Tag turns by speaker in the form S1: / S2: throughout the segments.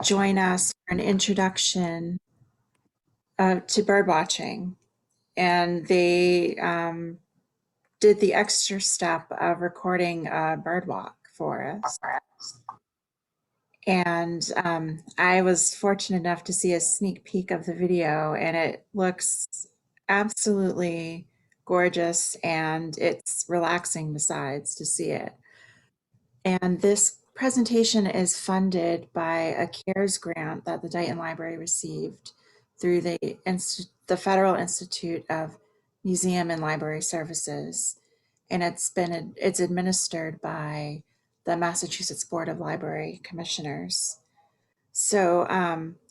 S1: join us for an introduction to bird watching. And they did the extra step of recording a bird walk for us. And I was fortunate enough to see a sneak peek of the video, and it looks absolutely gorgeous, and it's relaxing besides to see it. And this presentation is funded by a CARES grant that the Dighton Library received through the Federal Institute of Museum and Library Services. And it's administered by the Massachusetts Board of Library Commissioners. So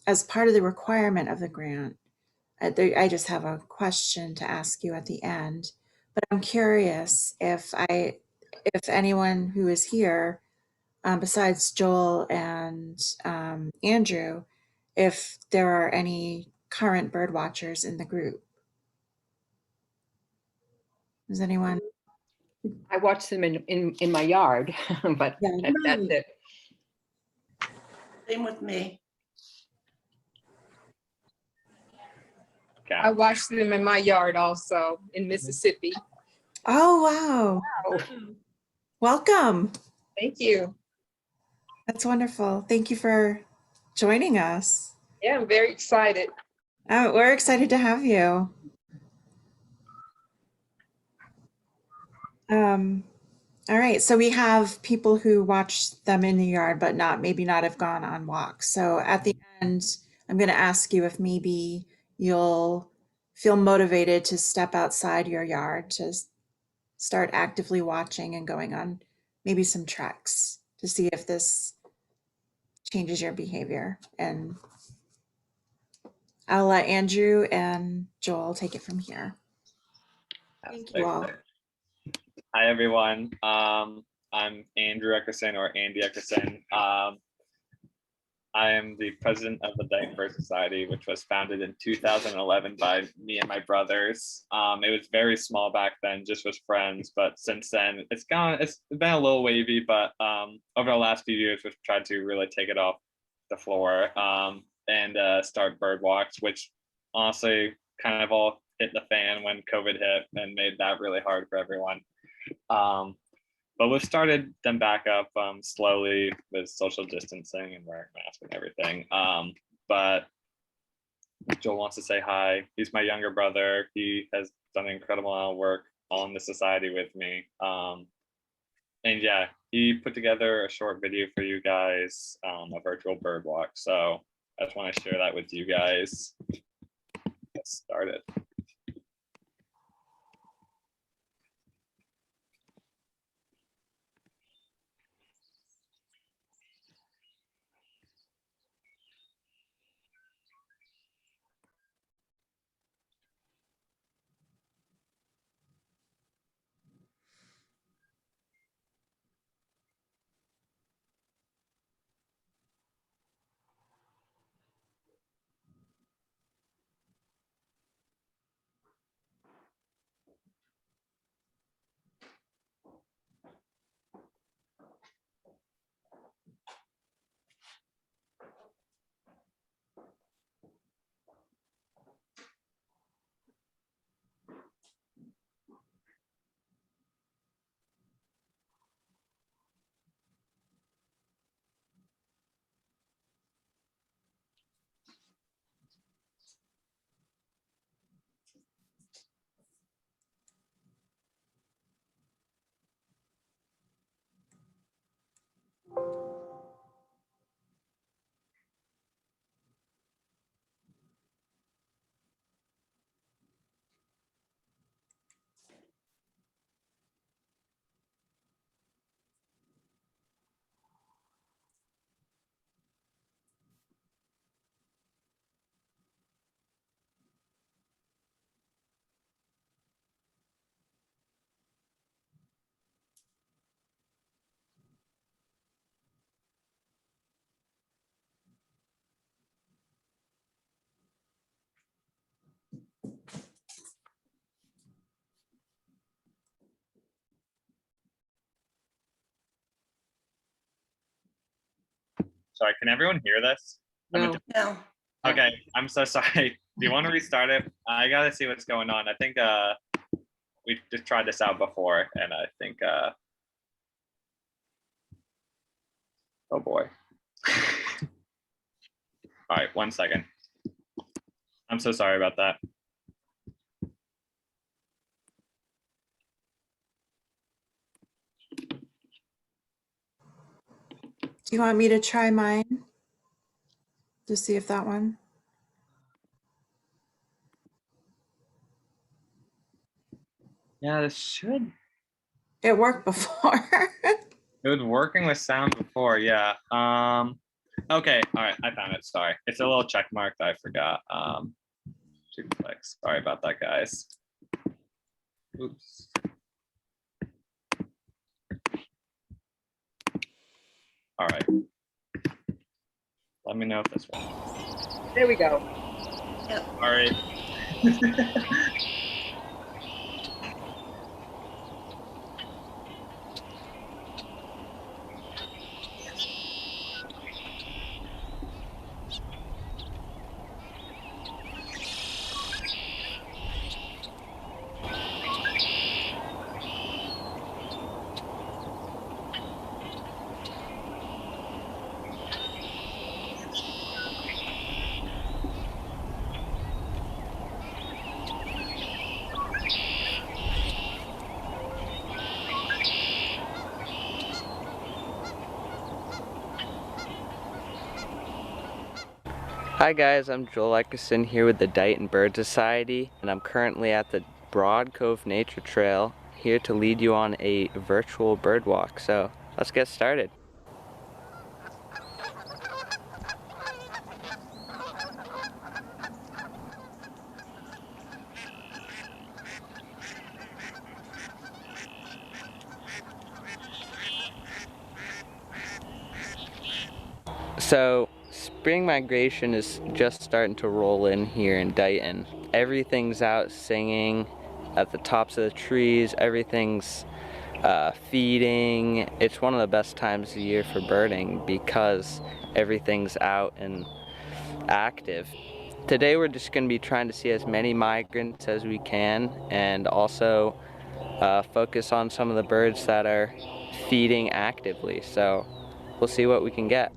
S1: as part of the requirement of the grant, I just have a question to ask you at the end, but I'm curious if anyone who is here, besides Joel and Andrew, if there are any current bird watchers in the group. Does anyone?
S2: I watch them in my yard, but
S1: Yeah.
S2: that's it.
S3: Same with me.
S4: I watch them in my yard also in Mississippi.
S1: Oh, wow.
S2: Wow.
S1: Welcome.
S4: Thank you.
S1: That's wonderful. Thank you for joining us.
S4: Yeah, I'm very excited.
S1: Oh, we're excited to have you. All right, so we have people who watch them in the yard, but maybe not have gone on walks. So at the end, I'm going to ask you if maybe you'll feel motivated to step outside your yard to start actively watching and going on maybe some treks to see if this changes your behavior. And I'll let Andrew and Joel take it from here. Thank you all.
S5: Hi, everyone. I'm Andrew Eckerson, or Andy Eckerson. I am the president of the Dighton Bird Society, which was founded in 2011 by me and my brothers. It was very small back then, just with friends, but since then it's been a little wavy, but over the last few years we've tried to really take it off the floor and start bird walks, which honestly kind of all hit the fan when COVID hit and made that really hard for everyone. But we've started them back up slowly with social distancing and wearing masks and everything. But Joel wants to say hi. He's my younger brother. He has done an incredible amount of work on the society with me. And yeah, he put together a short video for you guys, a virtual bird walk. So I just want to share that with you guys. Get started. Sorry, can everyone hear this? I'm
S2: No,
S3: No.
S5: Okay, I'm so sorry. Do you want to restart it? I gotta see what's going on. I think we just tried this out before, and I think oh boy. All right, 1 second. I'm so sorry about that.
S1: Do you want me to try mine? To see if that one?
S5: Yeah, this should.
S1: It worked before.
S5: It was working with sound before, yeah. Okay, all right, I found it. Sorry, it's a little check mark that I forgot. 2 clicks. Sorry about that, guys. Oops. All right. Let me know if this works.
S2: there we go.
S5: All right.
S6: Hi guys, I'm Joel Eckerson here with the Dighton Bird Society, and I'm currently at the Broad Cove Nature Trail here to lead you on a virtual bird walk. So let's get started. So spring migration is just starting to roll in here in Dighton. Everything's out singing at the tops of the trees, everything's feeding. It's one of the best times of year for birding because everything's out and active. Today we're just going to be trying to see as many migrants as we can, and also focus on some of the birds that are feeding actively. So we'll see what we can get.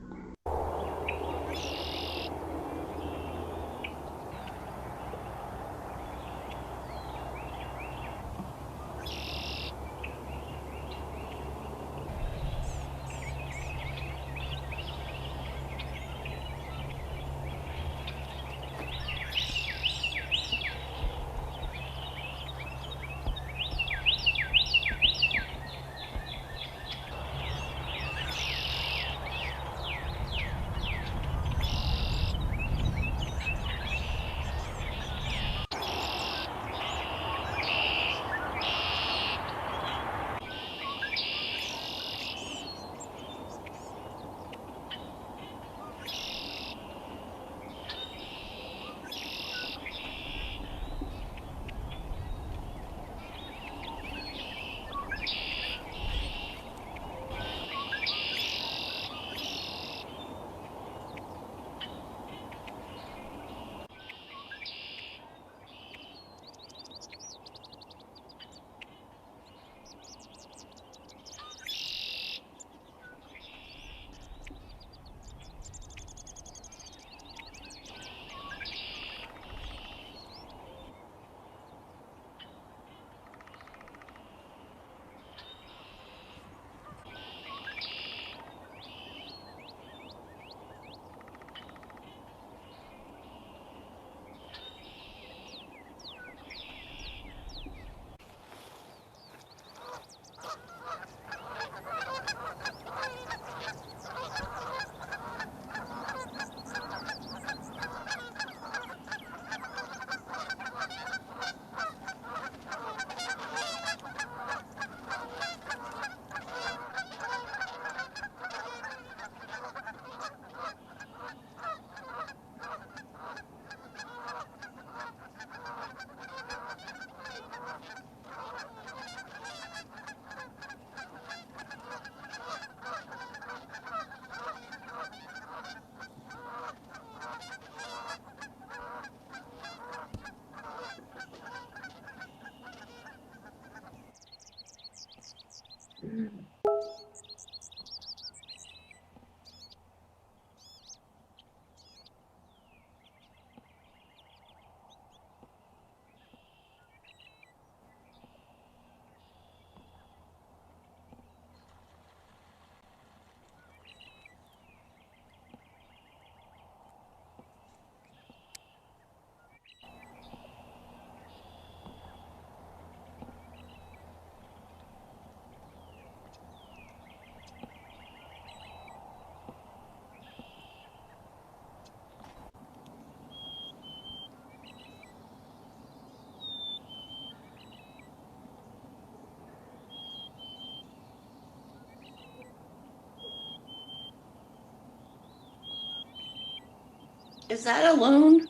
S3: Is that a loon?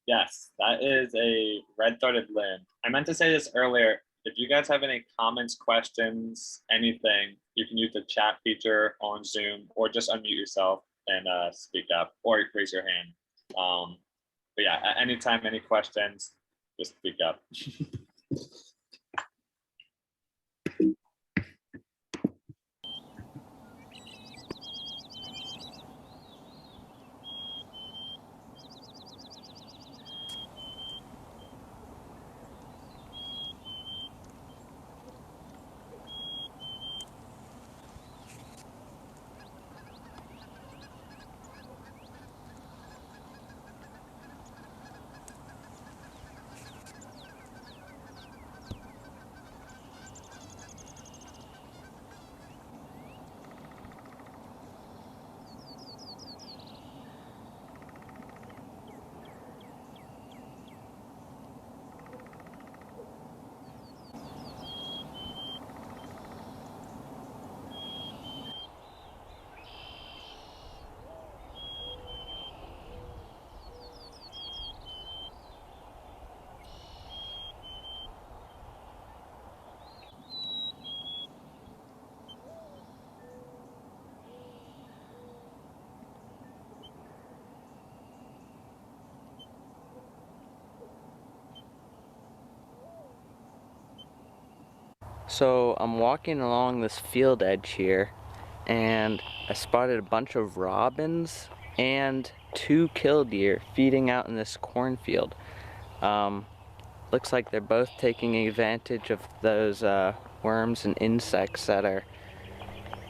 S5: Yes, that is a red-throated loon. I meant to say this earlier. If you guys have any comments, questions, anything, you can use the chat feature on Zoom or just unmute yourself and speak up or raise your hand. But yeah, at any time, any questions, just speak up.
S6: So I'm walking along this field edge here, and I spotted a bunch of robins and 2 killdeer feeding out in this cornfield. Looks like they're both taking advantage of those worms and insects that are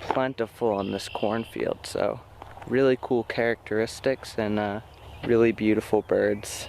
S6: plentiful in this cornfield. So really cool characteristics and really beautiful birds.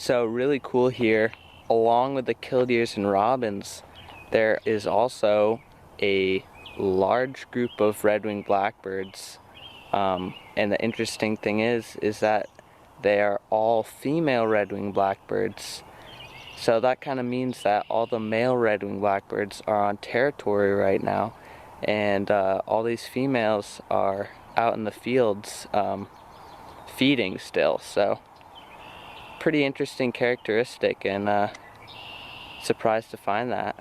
S6: So really cool here, along with the killdeers and robins, there is also a large group of red-winged blackbirds. And the interesting thing is that they are all female red-winged blackbirds. So that kind of means that all the male red-winged blackbirds are on territory right now, and all these females are out in the fields feeding still. So pretty interesting characteristic, and surprised to find that.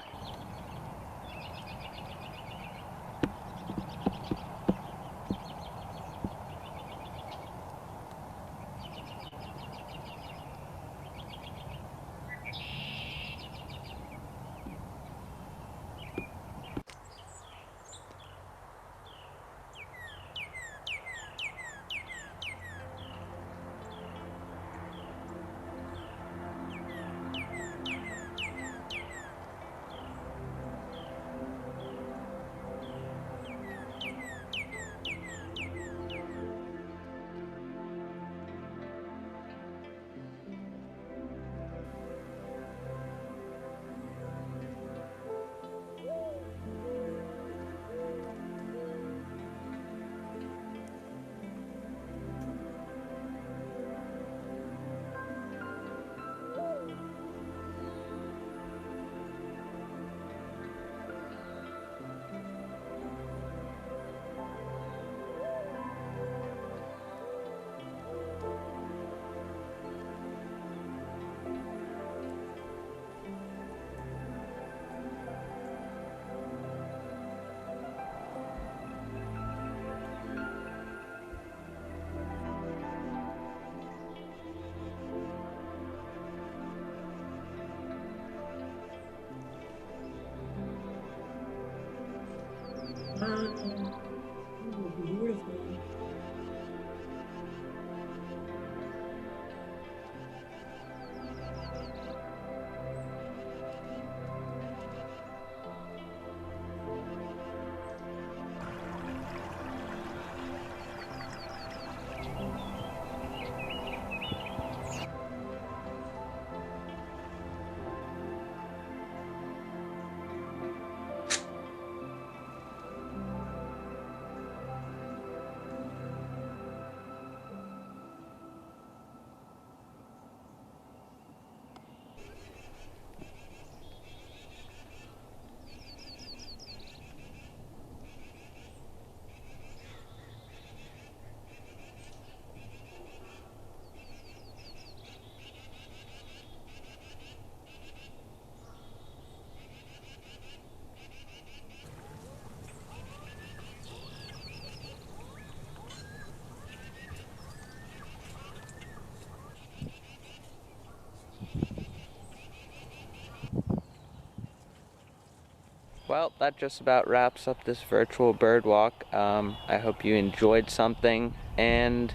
S6: Well, that just about wraps up this virtual bird walk. I hope you enjoyed something, and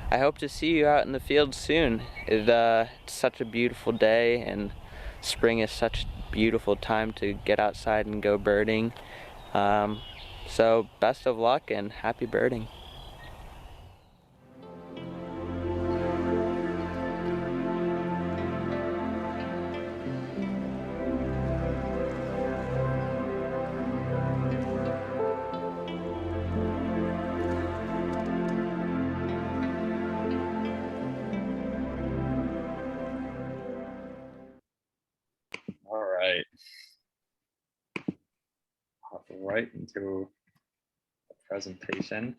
S6: I hope to see you out in the field soon. It's such a beautiful day, and spring is such a beautiful time to get outside and go birding. So best of luck and happy birding.
S5: All right. Hop right into the presentation.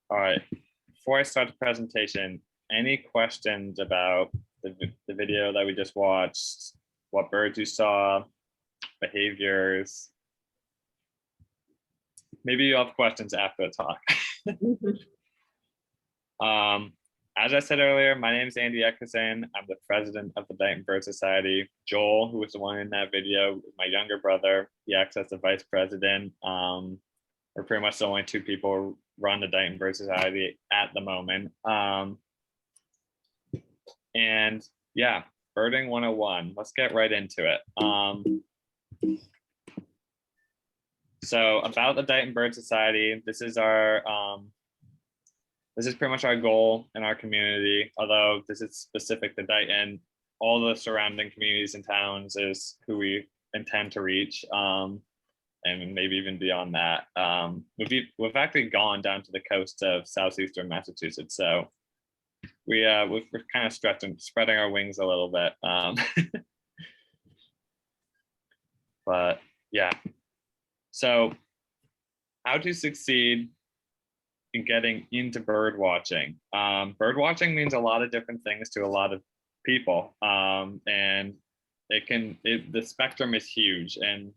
S5: All right. Before I start the presentation, any questions about the video that we just watched? What birds you saw, behaviors? Maybe you have questions after the talk. As I said earlier, my name is Andy Eckerson. I'm the president of the Dighton Bird Society. Joel, who was the one in that video, is my younger brother. He acts as the vice president. We're pretty much the only two people who run the Dighton Bird Society at the moment. And yeah, birding 101. Let's get right into it. So about the Dighton Bird Society, this is pretty much our goal in our community. Although this is specific to Dighton, all the surrounding communities and towns is who we intend to reach, and maybe even beyond that. We've actually gone down to the coast of southeastern Massachusetts, so we're kind of spreading our wings a little bit. But yeah, so how to succeed in getting into bird watching. Bird watching means a lot of different things to a lot of people, and the spectrum is huge. And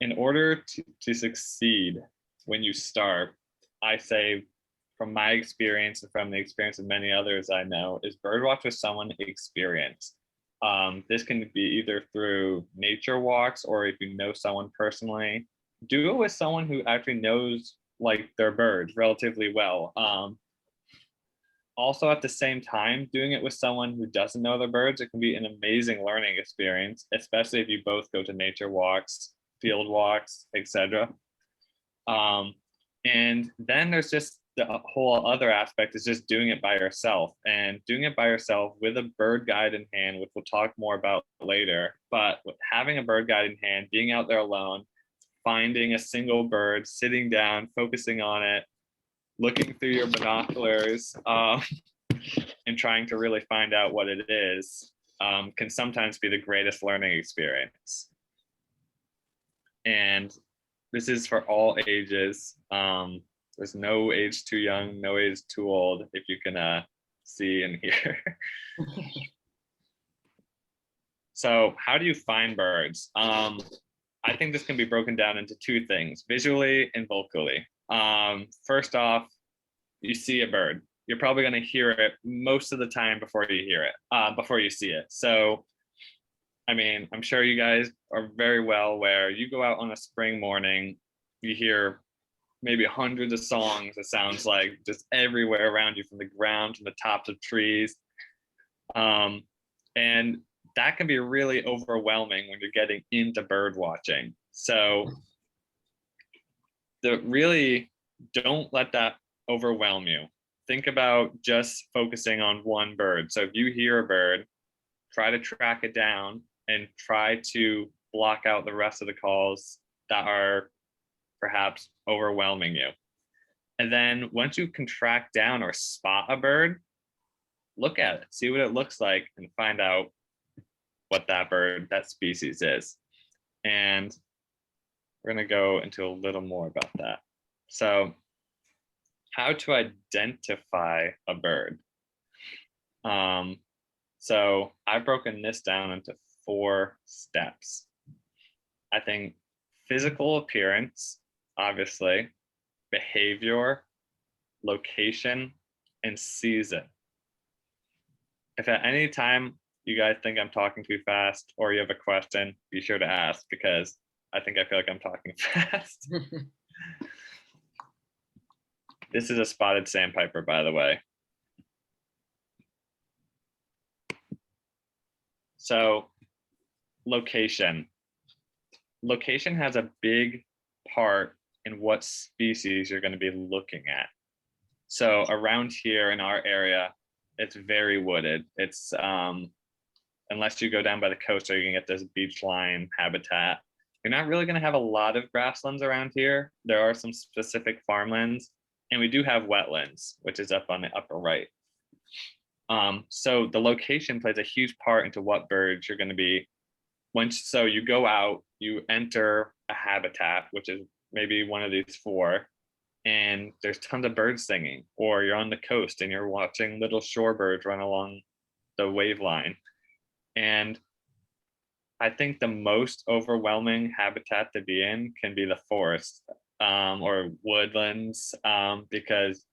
S5: in order to succeed when you start, I say, from my experience and from the experience of many others I know, is birdwatch with someone experienced. This can be either through nature walks, or if you know someone personally, do it with someone who actually knows like their birds relatively well. Also, at the same time, doing it with someone who doesn't know their birds, it can be an amazing learning experience, especially if you both go to nature walks, field walks, etc. And then there's just the whole other aspect is just doing it by yourself, and doing it by yourself with a bird guide in hand, which we'll talk more about later. But with having a bird guide in hand, being out there alone, finding a single bird, sitting down, focusing on it, looking through your binoculars, and trying to really find out what it is, can sometimes be the greatest learning experience. And this is for all ages. There's no age too young, no age too old, if you can see and hear. So how do you find birds? I think this can be broken down into two things, visually and vocally. First off, you see a bird. You're probably going to hear it most of the time before you hear it, before you see it. So, I mean, I'm sure you guys are very well aware. You go out on a spring morning, you hear maybe hundreds of songs. It sounds like just everywhere around you, from the ground to the tops of trees. And that can be really overwhelming when you're getting into bird watching. So really don't let that overwhelm you. Think about just focusing on one bird. So if you hear a bird, try to track it down and try to block out the rest of the calls that are perhaps overwhelming you. And then once you can track down or spot a bird, look at it, see what it looks like, and find out what that bird, that species is. And we're going to go into a little more about that. So how to identify a bird. So I've broken this down into 4 steps. I think physical appearance, obviously, behavior, location, and season. if at any time you guys think I'm talking too fast or you have a question, be sure to ask, because I feel like I'm talking fast. This is a spotted sandpiper, by the way. So location. Location has a big part in what species you're going to be looking at. So around here in our area, it's very wooded. It's unless you go down by the coast, or you can get this beach line habitat. You're not really going to have a lot of grasslands around here. There are some specific farmlands, and we do have wetlands, which is up on the upper right. So the location plays a huge part into what birds you're going to be. So you go out, you enter a habitat, which is maybe one of these four, and there's tons of birds singing, or you're on the coast and you're watching little shorebirds run along the wave line. And I think the most overwhelming habitat to be in can be the forest or woodlands, because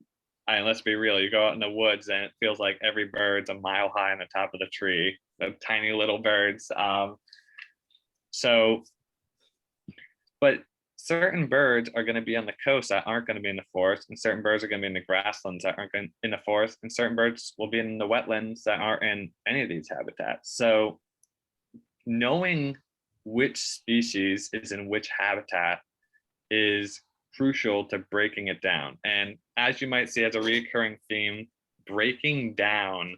S5: let's be real, you go out in the woods and it feels like every bird's a mile high on the top of the tree, the tiny little birds. But certain birds are going to be on the coast that aren't going to be in the forest, and certain birds are going to be in the grasslands that aren't in the forest, and certain birds will be in the wetlands that aren't in any of these habitats. So knowing which species is in which habitat is crucial to breaking it down. And as you might see as a recurring theme, breaking down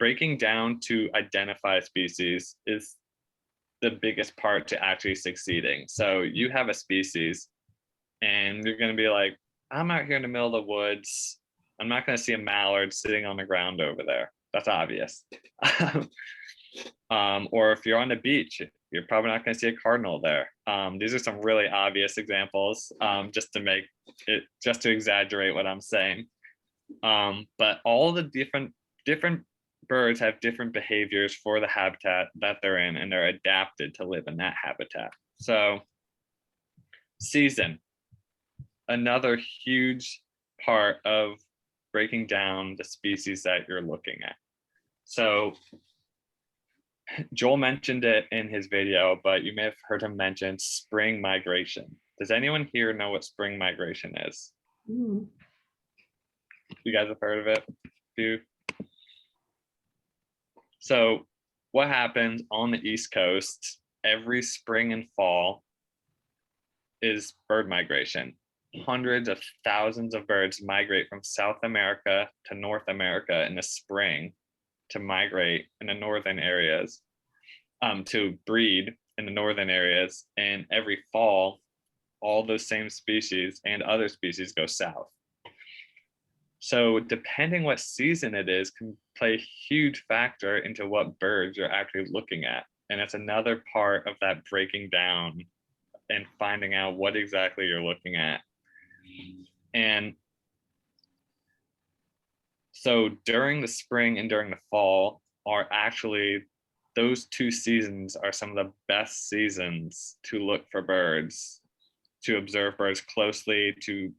S5: to identify species is the biggest part to actually succeeding. So you have a species and you're going to be like, I'm out here in the middle of the woods. I'm not going to see a mallard sitting on the ground over there. That's obvious. Or if you're on the beach, you're probably not going to see a cardinal there. These are some really obvious examples, just to exaggerate what I'm saying. But all the different birds have different behaviors for the habitat that they're in, and they're adapted to live in that habitat. So season, another huge part of breaking down the species that you're looking at. So Joel mentioned it in his video, but you may have heard him mention spring migration. Does anyone here know what spring migration is? You guys have heard of it? So what happens on the East Coast every spring and fall is bird migration. Hundreds of thousands of birds migrate from South America to North America in the spring to migrate in the northern areas, to breed in the northern areas. And every fall, all those same species and other species go south. So depending what season it is can play a huge factor into what birds you're actually looking at. And it's another part of that breaking down and finding out what exactly you're looking at. And so during the spring and during the fall are actually, those two seasons are some of the best seasons to look for birds, to observe birds closely, to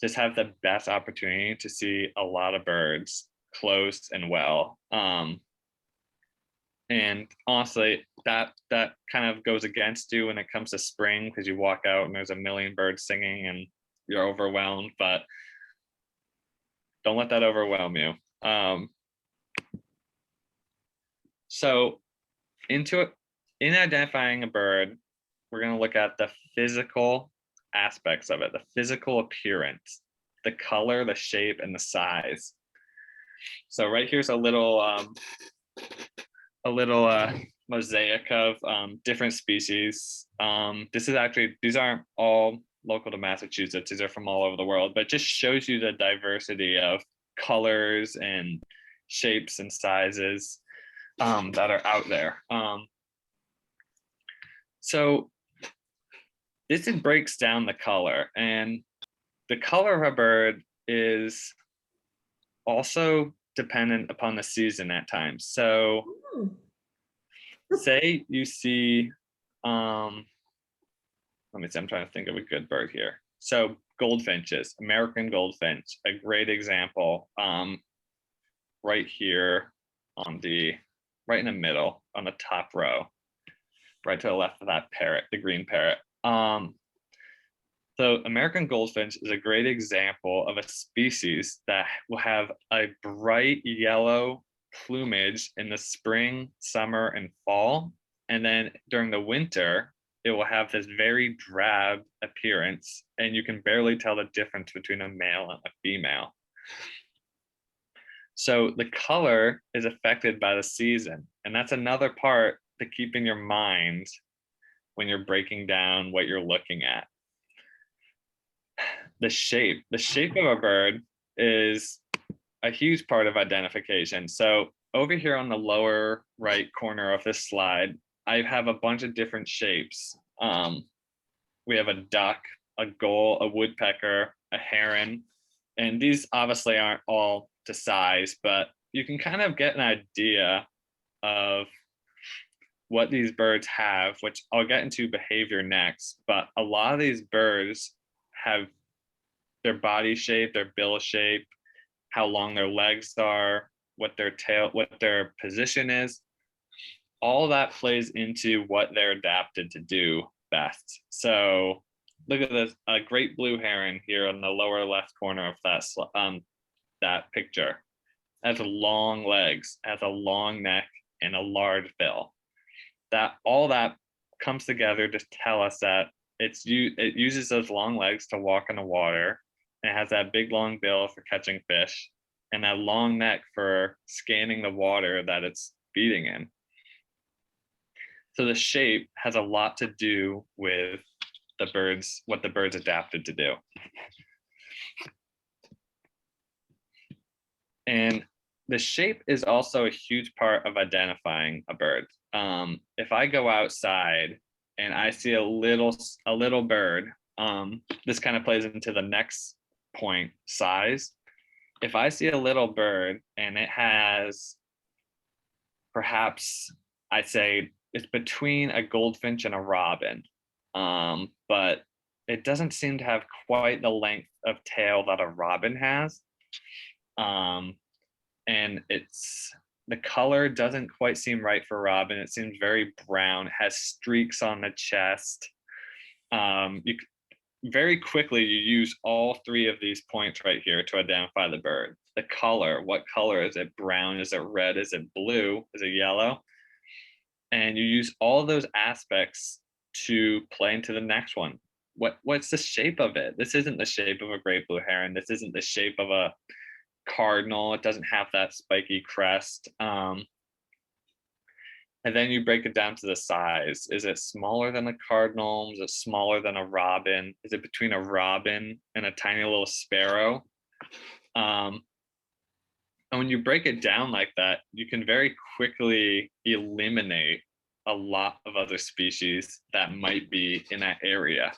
S5: just have the best opportunity to see a lot of birds close and well. And honestly, that kind of goes against you when it comes to spring, because you walk out and there's a million birds singing and you're overwhelmed, but don't let that overwhelm you. So in identifying a bird, we're going to look at the physical aspects of it, the physical appearance, the color, the shape, and the size. So right here's a little mosaic of different species. These aren't all local to Massachusetts. These are from all over the world, but it just shows you the diversity of colors and shapes and sizes that are out there. So this breaks down the color, and the color of a bird is also dependent upon the season at times. So say you see, let me see, I'm trying to think of a good bird here. So goldfinches, American goldfinch, a great example. Right here on right in the middle, on the top row, right to the left of that parrot, the green parrot. So American goldfinch is a great example of a species that will have a bright yellow plumage in the spring, summer, and fall. And then during the winter, it will have this very drab appearance, and you can barely tell the difference between a male and a female. So the color is affected by the season, and that's another part to keep in your mind when you're breaking down what you're looking at. The shape of a bird is a huge part of identification. So over here on the lower right corner of this slide, I have a bunch of different shapes. We have a duck, a gull, a woodpecker, a heron, and these obviously aren't all to size, but you can kind of get an idea of what these birds have, which I'll get into behavior next. But a lot of these birds have their body shape, their bill shape, how long their legs are, what their position is. All that plays into what they're adapted to do best. So look at this, a great blue heron here on the lower left corner of that picture. It has long legs, has a long neck, and a large bill. All that comes together to tell us that it uses those long legs to walk in the water, and it has that big long bill for catching fish, and that long neck for scanning the water that it's feeding in. So the shape has a lot to do with what the birds adapted to do. And the shape is also a huge part of identifying a bird. If I go outside and I see a little bird, this kind of plays into the next point, size. If I see a little bird and it has, perhaps I'd say it's between a goldfinch and a robin, but it doesn't seem to have quite the length of tail that a robin has. And the color doesn't quite seem right for robin. It seems very brown, has streaks on the chest. Very quickly, you use all three of these points right here to identify the bird. The color, what color is it? Brown, is it red, is it blue, is it yellow? And you use all those aspects to play into the next one. What's the shape of it? This isn't the shape of a great blue heron. This isn't the shape of a cardinal. It doesn't have that spiky crest. And then you break it down to the size. Is it smaller than a cardinal? Is it smaller than a robin? Is it between a robin and a tiny little sparrow? And when you break it down like that, you can very quickly eliminate a lot of other species that might be in that area.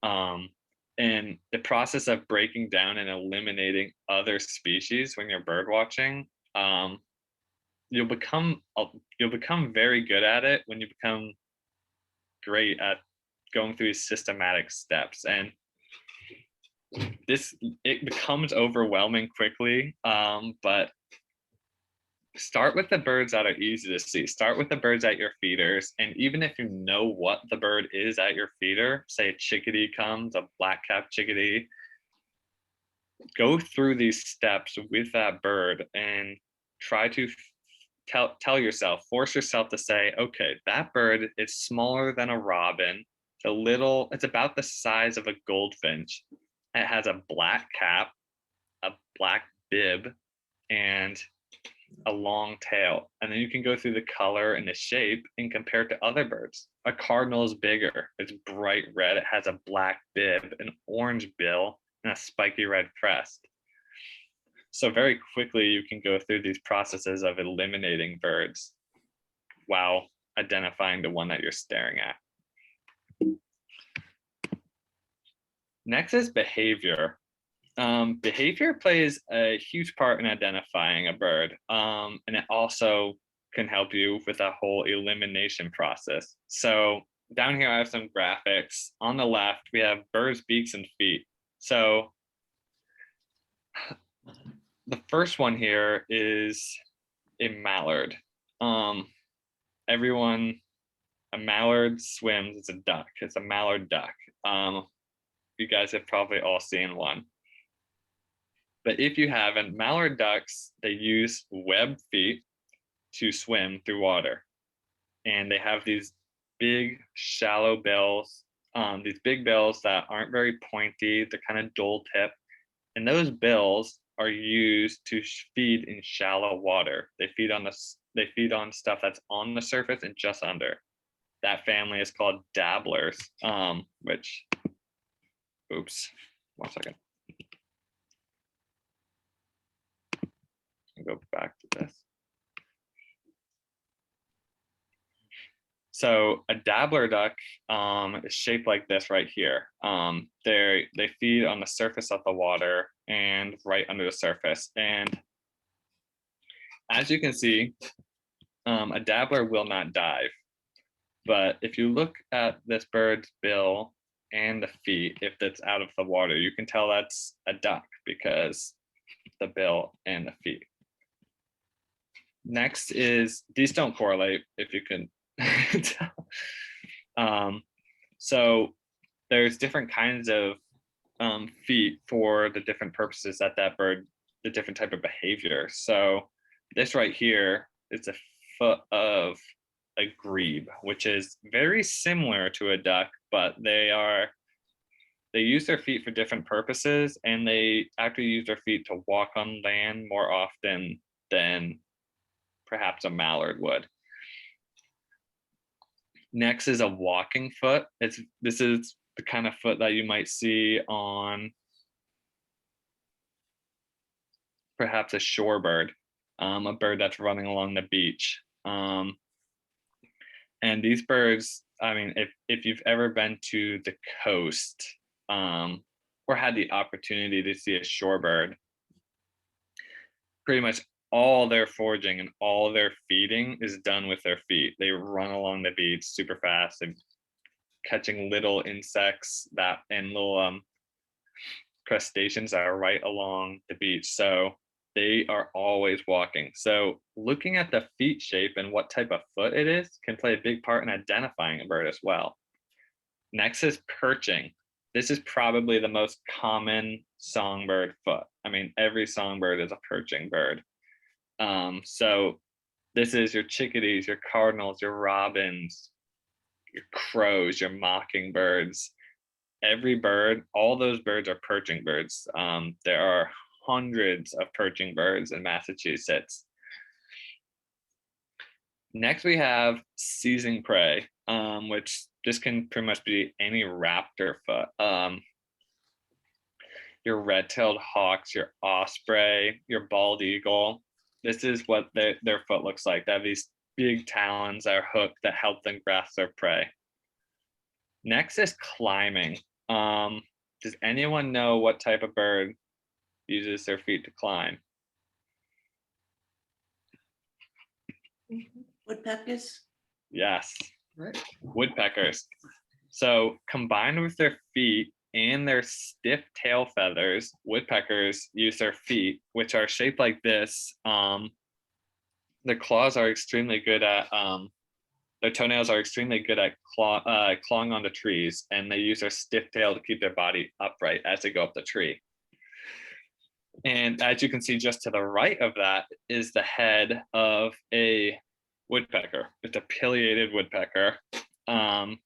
S5: And the process of breaking down and eliminating other species when you're bird watching, you'll become very good at it when you become great at going through these systematic steps. And it becomes overwhelming quickly, but start with the birds that are easy to see. Start with the birds at your feeders, and even if you know what the bird is at your feeder, say a chickadee comes, a black-capped chickadee, go through these steps with that bird and try to tell yourself, force yourself to say, okay, that bird is smaller than a robin, it's about the size of a goldfinch. It has a black cap, a black bib, and a long tail. And then you can go through the color and the shape and compare it to other birds. A cardinal is bigger. It's bright red. It has a black bib, an orange bill, and a spiky red crest. So very quickly, you can go through these processes of eliminating birds while identifying the one that you're staring at. Next is behavior. Behavior plays a huge part in identifying a bird, and it also can help you with that whole elimination process. So down here I have some graphics. On the left, we have birds' beaks and feet. So the first one here is a mallard. Everyone, a mallard swims. It's a duck. It's a mallard duck. You guys have probably all seen one. But if you haven't, mallard ducks, they use webbed feet to swim through water. And they have these big, shallow bills, these big bills that aren't very pointy. They're kind of dull tip. And those bills are used to feed in shallow water. They feed on stuff that's on the surface and just under. That family is called dabblers, which, oops, 1 second. I'll go back to this. So a dabbler duck is shaped like this right here. They feed on the surface of the water and right under the surface. And as you can see, a dabbler will not dive. But if you look at this bird's bill and the feet, if it's out of the water, you can tell that's a duck because the bill and the feet. Next is, these don't correlate if you can tell. So there's different kinds of feet for the different purposes that bird, the different type of behavior. So this right here is a foot of a grebe, which is very similar to a duck, but they use their feet for different purposes, and they actually use their feet to walk on land more often than perhaps a mallard would. Next is a walking foot. This is the kind of foot that you might see on perhaps a shorebird, a bird that's running along the beach. And these birds, I mean, if you've ever been to the coast or had the opportunity to see a shorebird, pretty much all their foraging and all their feeding is done with their feet. They run along the beach super fast and catching little insects and little crustaceans that are right along the beach. So they are always walking. So looking at the feet shape and what type of foot it is can play a big part in identifying a bird as well. Next is perching. This is probably the most common songbird foot. I mean, every songbird is a perching bird. So this is your chickadees, your cardinals, your robins, your crows, your mockingbirds. Every bird, all those birds are perching birds. There are hundreds of perching birds in Massachusetts. Next, we have seizing prey, which this can pretty much be any raptor foot. Your red-tailed hawks, your osprey, your bald eagle. This is what their foot looks like. They have these big talons that are hooked that help them grasp their prey. Next is climbing. Does anyone know what type of bird uses their feet to climb?
S3: Woodpeckers?
S5: Yes,
S2: Right.
S5: woodpeckers. So combined with their feet and their stiff tail feathers, woodpeckers use their feet, which are shaped like this. Their claws are extremely good at, their toenails are extremely good at clawing onto trees, and they use their stiff tail to keep their body upright as they go up the tree. And as you can see just to the right of that is the head of a woodpecker. It's a pileated woodpecker. And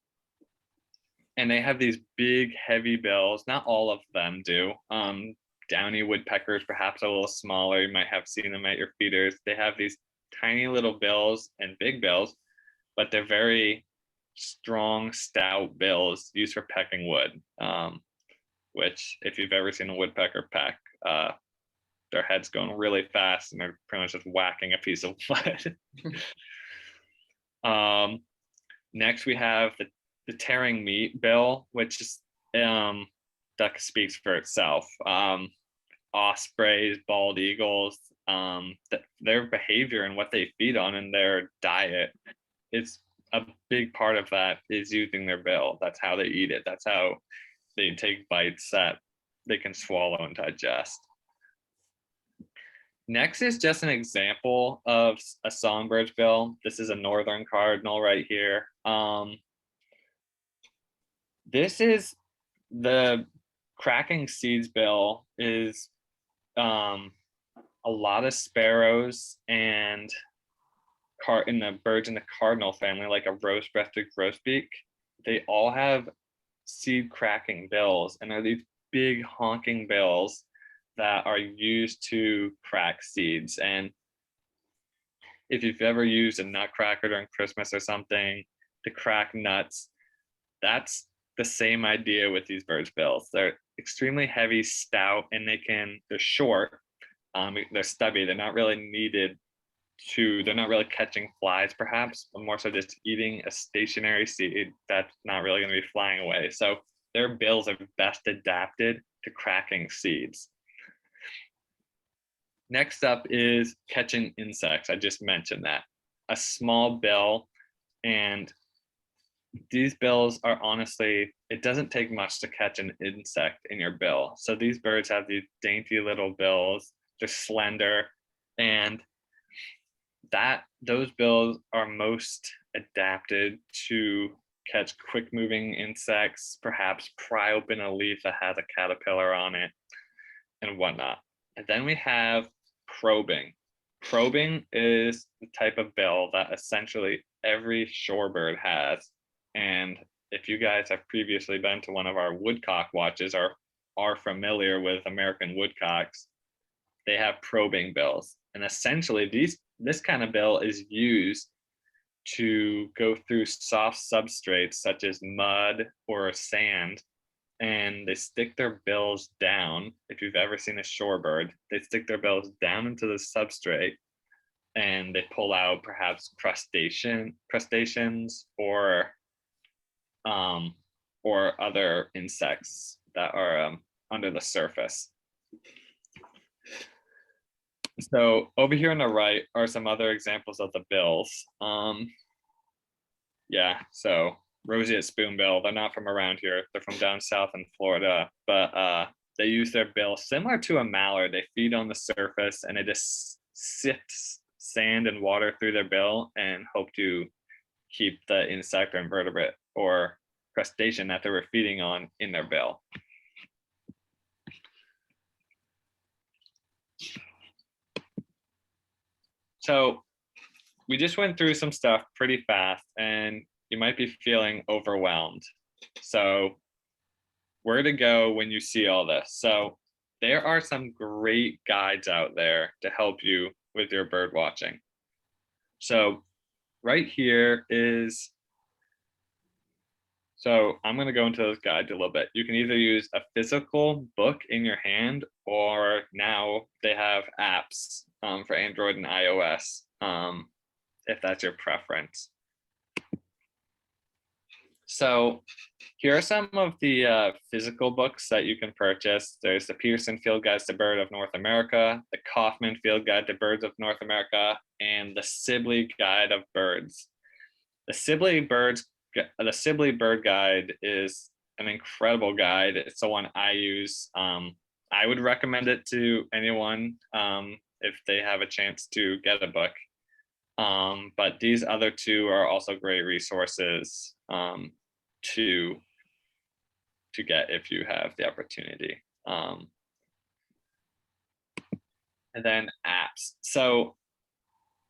S5: they have these big, heavy bills. Not all of them do. Downy woodpeckers, perhaps a little smaller. You might have seen them at your feeders. They have these tiny little bills and big bills, but they're very strong, stout bills used for pecking wood, which if you've ever seen a woodpecker peck, their head's going really fast and they're pretty much just whacking a piece of wood. Next, we have the tearing meat bill, which is duck speaks for itself. Ospreys, bald eagles, their behavior and what they feed on in their diet, it's a big part of that is using their bill. That's how they eat it. That's how they take bites that they can swallow and digest. Next is just an example of a songbird's bill. This is a northern cardinal right here. This is the cracking seeds bill is a lot of sparrows and in the birds in the cardinal family, like a rose-breasted grosbeak, they all have seed cracking bills, and they're these big honking bills that are used to crack seeds. And if you've ever used a nutcracker during Christmas or something to crack nuts, that's the same idea with these birds' bills. They're extremely heavy, stout, and they're short, they're stubby, they're not really needed they're not really catching flies perhaps, but more so just eating a stationary seed that's not really going to be flying away. So their bills are best adapted to cracking seeds. Next up is catching insects. I just mentioned that. A small bill, and these bills are honestly, it doesn't take much to catch an insect in your bill. So these birds have these dainty little bills, they're slender, and those bills are most adapted to catch quick moving insects, perhaps pry open a leaf that has a caterpillar on it and whatnot. And then we have probing. Probing is the type of bill that essentially every shorebird has. And if you guys have previously been to one of our woodcock watches or are familiar with American woodcocks, they have probing bills. And essentially this kind of bill is used to go through soft substrates such as mud or sand, and they stick their bills down. If you've ever seen a shorebird, they stick their bills down into the substrate and they pull out perhaps crustaceans or other insects that are under the surface. So over here on the right are some other examples of the bills. Yeah, so roseate spoonbill, they're not from around here. They're from down south in Florida, but they use their bill similar to a mallard. They feed on the surface and it just sifts sand and water through their bill and hope to keep the insect or invertebrate or crustacean that they were feeding on in their bill. So we just went through some stuff pretty fast and you might be feeling overwhelmed. So where to go when you see all this? So there are some great guides out there to help you with your bird watching. So right here is, so I'm going to go into those guides a little bit. You can either use a physical book in your hand, or now they have apps for Android and iOS, if that's your preference. So here are some of the physical books that you can purchase. There's the Pearson Field Guides to Bird of North America, the Kaufman Field Guide to Birds of North America, and the Sibley Guide of Birds. The Sibley Bird Guide is an incredible guide. It's the one I use. I would recommend it to anyone if they have a chance to get a book. But these other two are also great resources to get if you have the opportunity. And then apps. So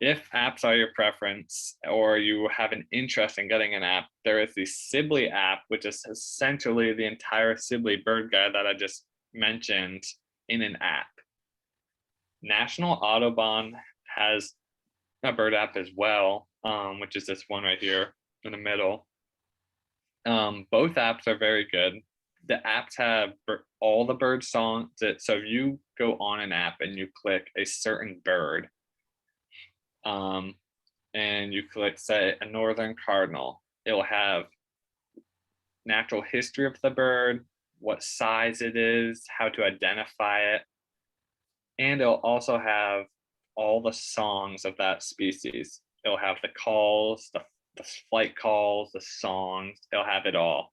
S5: if apps are your preference or you have an interest in getting an app, there is the Sibley app, which is essentially the entire Sibley Bird Guide that I just mentioned in an app. National Audubon has a bird app as well, which is this one right here in the middle. Both apps are very good. The apps have all the bird songs. So if you go on an app and you click a certain bird, and you click, say, a northern cardinal, it will have natural history of the bird, what size it is, how to identify it, and it'll also have all the songs of that species. It'll have the calls, the flight calls, the songs, it'll have it all.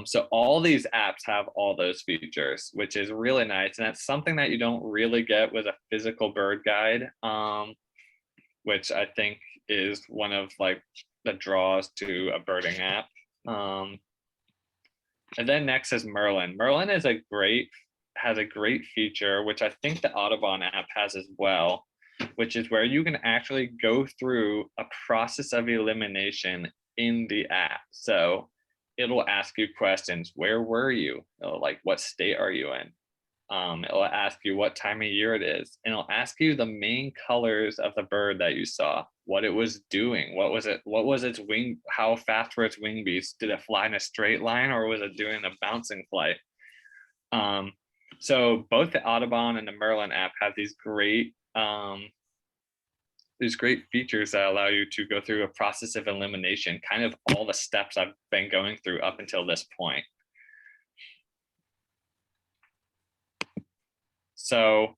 S5: So all these apps have all those features, which is really nice. And that's something that you don't really get with a physical bird guide, which I think is one of like the draws to a birding app. And then next is Merlin. Merlin is has a great feature, which I think the Audubon app has as well, which is where you can actually go through a process of elimination in the app. So it'll ask you questions. Where were you? Like, what state are you in? It'll ask you what time of year it is. And it'll ask you the main colors of the bird that you saw, what it was doing. What was its wing? How fast were its wing beats? Did it fly in a straight line or was it doing a bouncing flight? So both the Audubon and the Merlin app have these great features that allow you to go through a process of elimination, kind of all the steps I've been going through up until this point. So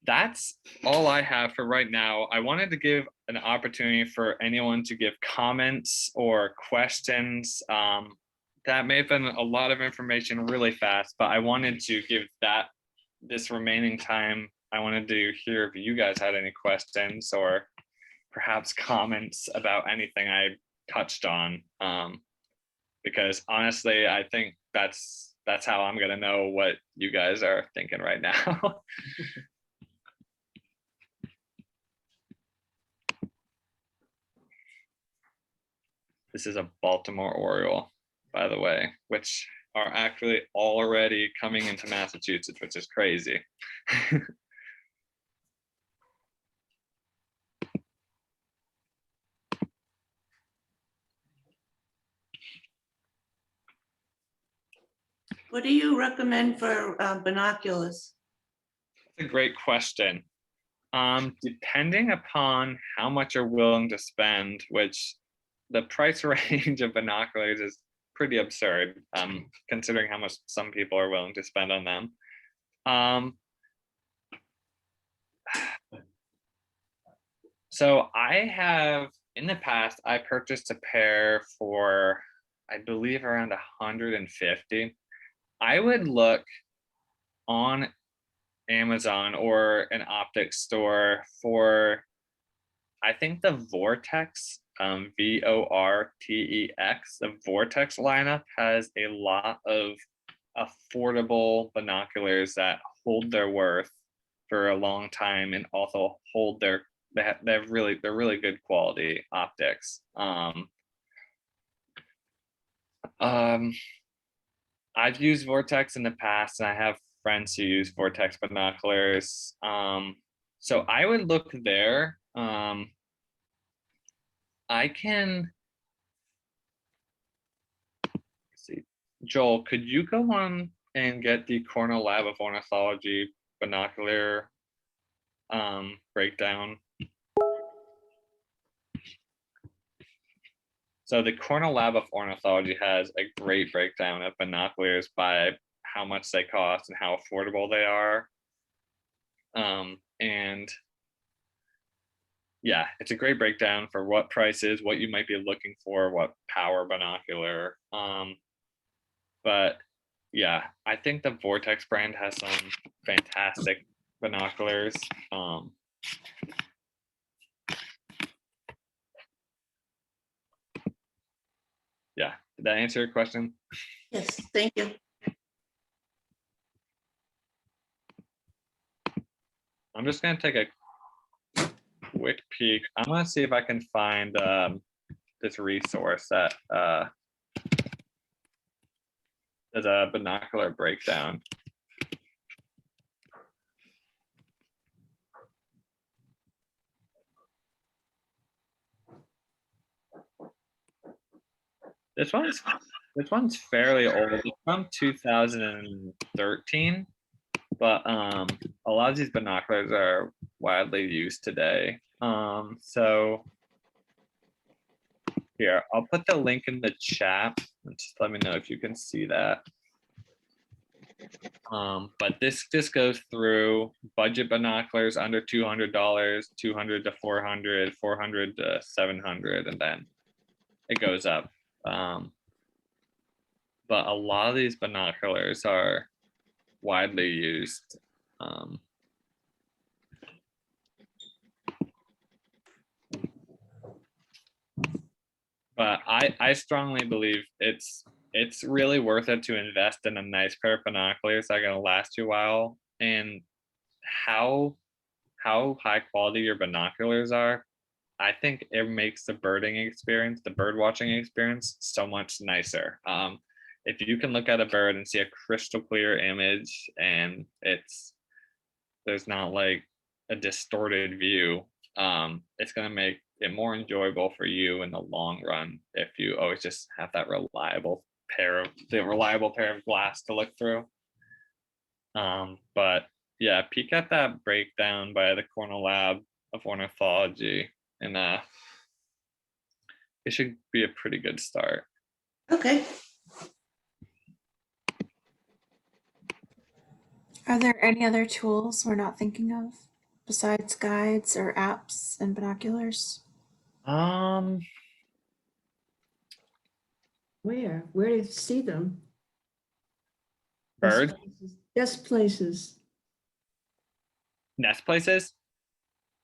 S5: that's all I have for right now. I wanted to give an opportunity for anyone to give comments or questions. That may have been a lot of information really fast, but I wanted to give this remaining time. I wanted to hear if you guys had any questions or perhaps comments about anything I touched on, because honestly, I think that's how I'm gonna know what you guys are thinking right now. This is a Baltimore Oriole, by the way, which are actually already coming into Massachusetts, which is crazy.
S3: What do you recommend for binoculars?
S5: That's a great question. Depending upon how much you're willing to spend, which the price range of binoculars is pretty absurd, considering how much some people are willing to spend on them. So I have, in the past, I purchased a pair for, I believe, around 150. I would look on Amazon or an optics store for, I think the Vortex, VORTEX, the Vortex lineup has a lot of affordable binoculars that hold their worth for a long time and also hold they're really good quality optics. I've used Vortex in the past, and I have friends who use Vortex binoculars. So I would look there. I can see. Joel, could you go on and get the Cornell Lab of Ornithology binocular breakdown? So the Cornell Lab of Ornithology has a great breakdown of binoculars by how much they cost and how affordable they are. And yeah, it's a great breakdown for what prices, what you might be looking for, what power binocular. But yeah, I think the Vortex brand has some fantastic binoculars. Yeah, did that answer your question?
S3: Yes, thank you.
S5: I'm just gonna take a quick peek. I'm gonna see if I can find this resource that does a binocular breakdown. This one's fairly old. It's from 2013, but a lot of these binoculars are widely used today. So here, I'll put the link in the chat and just let me know if you can see that. But this just goes through budget binoculars under $200, 200 to 400, 400 to 700, and then it goes up. But a lot of these binoculars are widely used. But I strongly believe it's really worth it to invest in a nice pair of binoculars that are going to last you a while. And how high quality your binoculars are, I think it makes the birding experience, the bird watching experience, so much nicer. If you can look at a bird and see a crystal clear image, and there's not like a distorted view, it's going to make it more enjoyable for you in the long run if you always just have that reliable pair of glass to look through. But yeah, peek at that breakdown by the Cornell Lab of Ornithology, and it should be a pretty good start.
S3: Okay.
S1: Are there any other tools we're not thinking of besides guides or apps and binoculars?
S7: Where do you see them?
S5: Birds,
S7: Best places.
S5: nest places.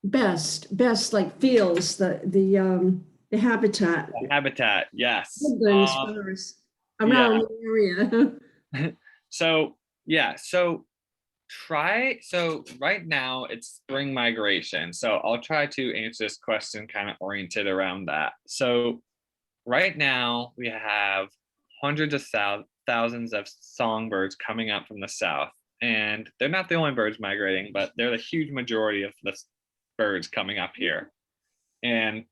S7: Best, like fields, the habitat.
S5: Habitat, yes.
S7: Woodlands, forests around the area.
S5: So yeah, so right now it's spring migration. So I'll try to answer this question kind of oriented around that. So right now we have hundreds of thousands of songbirds coming up from the south, and they're not the only birds migrating, but they're the huge majority of the birds coming up here. And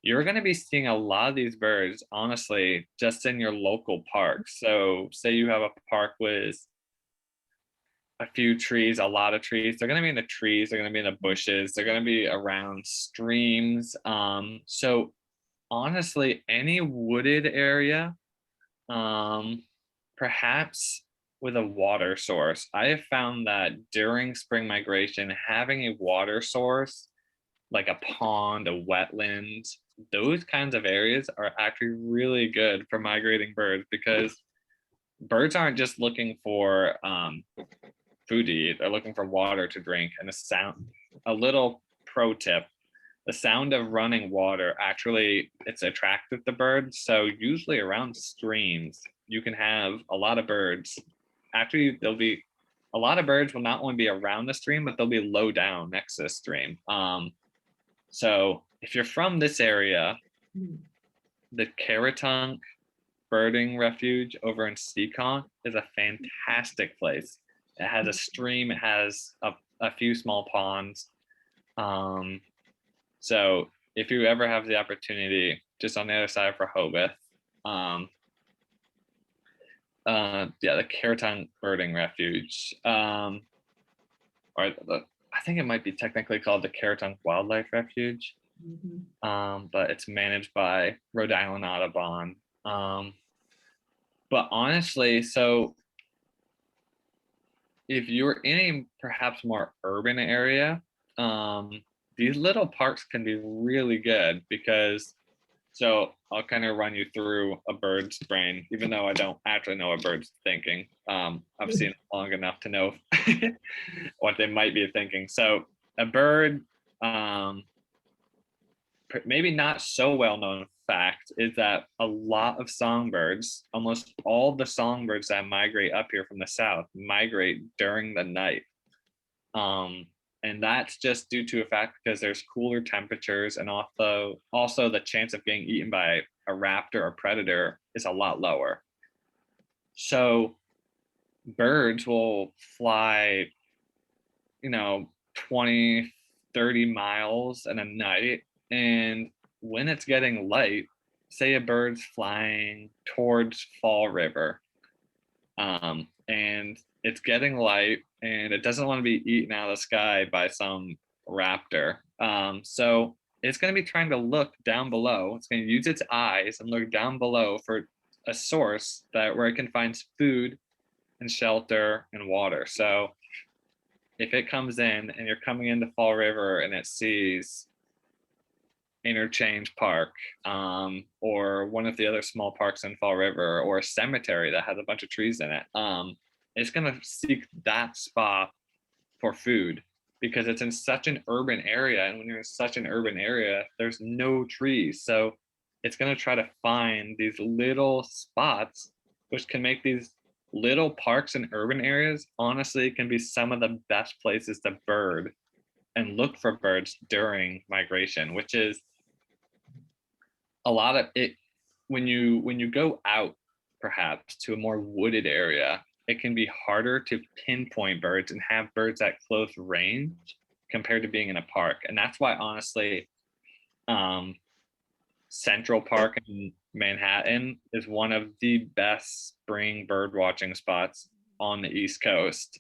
S5: you're going to be seeing a lot of these birds, honestly, just in your local parks. So say you have a park with a few trees, a lot of trees, they're going to be in the trees, they're going to be in the bushes, they're going to be around streams. So honestly, any wooded area, perhaps with a water source. I have found that during spring migration, having a water source like a pond, a wetland, those kinds of areas are actually really good for migrating birds, because birds aren't just looking for food to eat, they're looking for water to drink. And a little pro tip, the sound of running water, actually, it's attractive to birds. So usually around streams, you can have a lot of birds. Actually, a lot of birds will not only be around the stream, but they'll be low down next to the stream. So if you're from this area, the Caratunk Birding Refuge over in Seekonk is a fantastic place. It has a stream, it has a few small ponds. So if you ever have the opportunity, just on the other side of Rehoboth, the Caratunk Birding Refuge, I think it might be technically called the Caratunk Wildlife Refuge, but it's managed by Rhode Island Audubon. But honestly, so if you're in a perhaps more urban area, these little parks can be really good, because, so I'll kind of run you through a bird's brain, even though I don't actually know a bird's thinking. I've seen it long enough to know what they might be thinking. So a bird, maybe not so well known fact, is that a lot of songbirds, almost all the songbirds that migrate up here from the south, migrate during the night. And that's just due to a fact because there's cooler temperatures, and also the chance of getting eaten by a raptor or predator is a lot lower. So birds will fly, 20, 30 miles in a night. And when it's getting light, say a bird's flying towards Fall River, and it's getting light and it doesn't want to be eaten out of the sky by some raptor. So it's going to be trying to look down below. It's going to use its eyes and look down below for a source where it can find food and shelter and water. So if it comes in and you're coming into Fall River and it sees Interchange Park, or one of the other small parks in Fall River, or a cemetery that has a bunch of trees in it, it's gonna seek that spot for food because it's in such an urban area. And when you're in such an urban area, there's no trees. So it's gonna try to find these little spots, which can make these little parks in urban areas, honestly, can be some of the best places to bird and look for birds during migration, which is a lot of it. When you go out perhaps to a more wooded area, it can be harder to pinpoint birds and have birds at close range compared to being in a park. And that's why, honestly, Central Park in Manhattan is one of the best spring bird watching spots on the East Coast.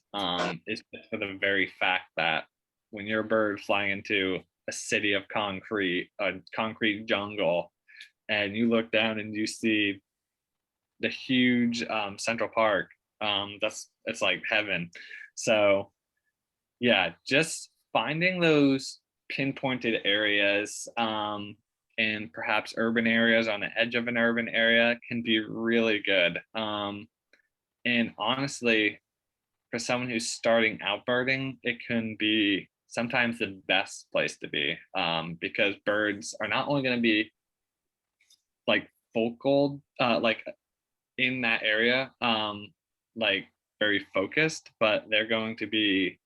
S5: It's just for the very fact that when you're a bird flying into a city of concrete, a concrete jungle, and you look down and you see the huge Central Park, it's like heaven. So yeah, just finding those pinpointed areas, and perhaps urban areas on the edge of an urban area can be really good. And honestly, for someone who's starting out birding, it can be sometimes the best place to be, because birds are not only going to be like focal, like in that area, like very focused, but they're going to be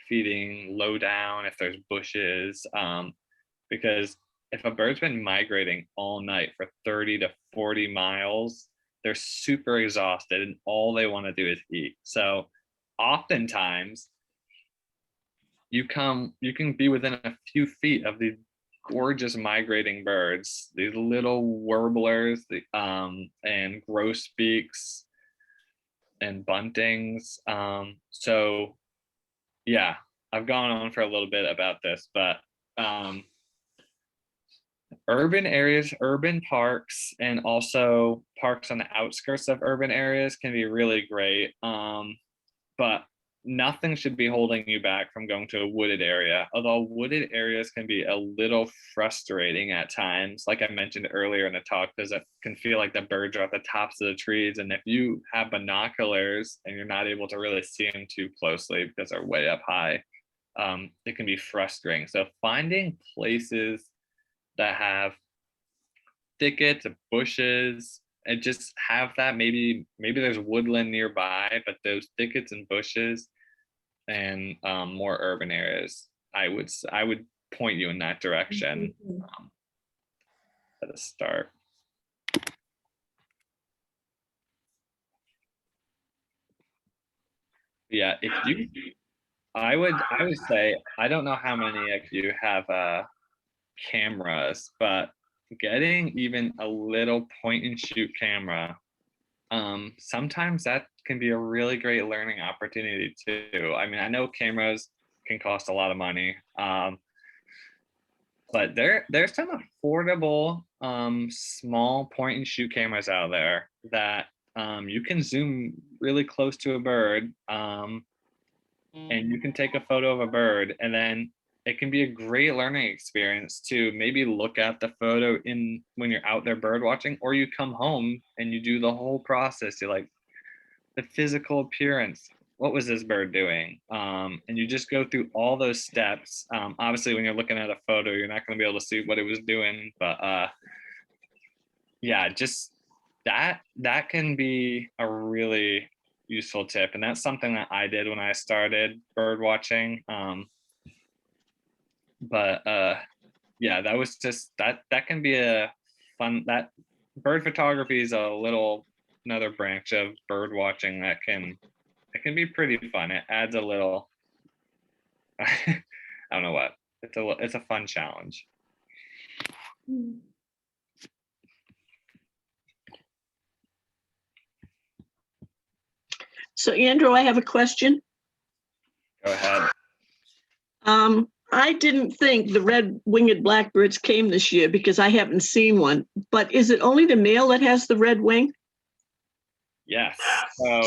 S5: feeding low down if there's bushes, because if a bird's been migrating all night for 30 to 40 miles, they're super exhausted and all they want to do is eat. So oftentimes you can be within a few feet of these gorgeous migrating birds, these little warblers, and grosbeaks and buntings. So yeah, I've gone on for a little bit about this, but urban areas, urban parks, and also parks on the outskirts of urban areas can be really great. But nothing should be holding you back from going to a wooded area, although wooded areas can be a little frustrating at times. Like I mentioned earlier in the talk, because it can feel like the birds are at the tops of the trees. And if you have binoculars and you're not able to really see them too closely because they're way up high, it can be frustrating. So finding places that have thickets of bushes and just have that, maybe there's woodland nearby, but those thickets and bushes and more urban areas, I would point you in that direction at the start. Yeah, I would say, I don't know how many of you have cameras, but getting even a little point and shoot camera, sometimes that can be a really great learning opportunity too. I mean, I know cameras can cost a lot of money, but there's some affordable small point and shoot cameras out there that you can zoom really close to a bird, and you can take a photo of a bird, and then it can be a great learning experience to maybe look at the photo when you're out there bird watching, or you come home and you do the whole process. You're like, the physical appearance, what was this bird doing? And you just go through all those steps. Obviously, when you're looking at a photo, you're not going to be able to see what it was doing, but yeah, just that can be a really useful tip. And that's something that I did when I started bird watching. But yeah, that was just that can be a fun, that bird photography is another branch of bird watching that can be pretty fun. It adds a little I don't know what, it's a fun challenge.
S8: So Andrew, I have a question.
S5: Go ahead.
S8: I didn't think the red-winged blackbirds came this year because I haven't seen one, but is it only the male that has the red wing?
S5: Yes.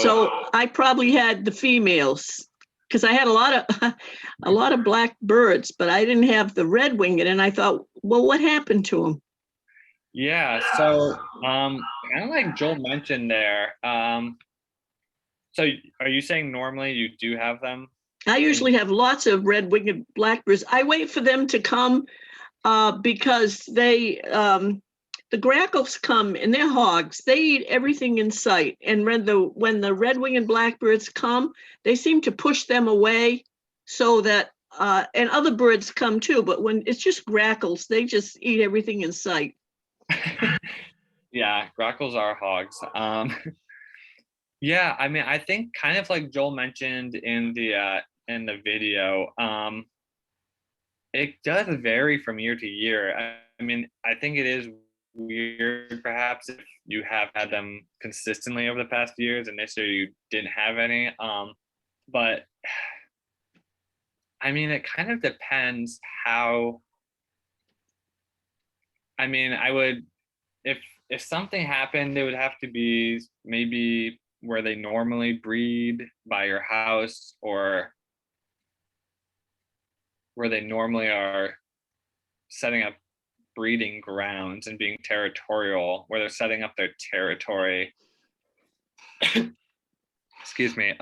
S8: So I probably had the females because I had a lot of black birds, but I didn't have the red-winged. And I thought, well, what happened to them?
S5: Yeah, so kind of like Joel mentioned there. So are you saying normally you do have them?
S8: I usually have lots of red-winged blackbirds. I wait for them to come because the grackles come and they're hogs. They eat everything in sight. And when the red-winged blackbirds come, they seem to push them away so that, and other birds come too, but when it's just grackles, they just eat everything in sight.
S5: Yeah, grackles are hogs. Yeah, I mean, I think kind of like Joel mentioned in the video, it does vary from year to year. I mean, I think it is weird perhaps if you have had them consistently over the past years and this year you didn't have any. But I mean, it kind of depends how. I mean, I would, if something happened, it would have to be maybe where they normally breed by your house, or where they normally are setting up breeding grounds and being territorial, where they're setting up their territory. Excuse me.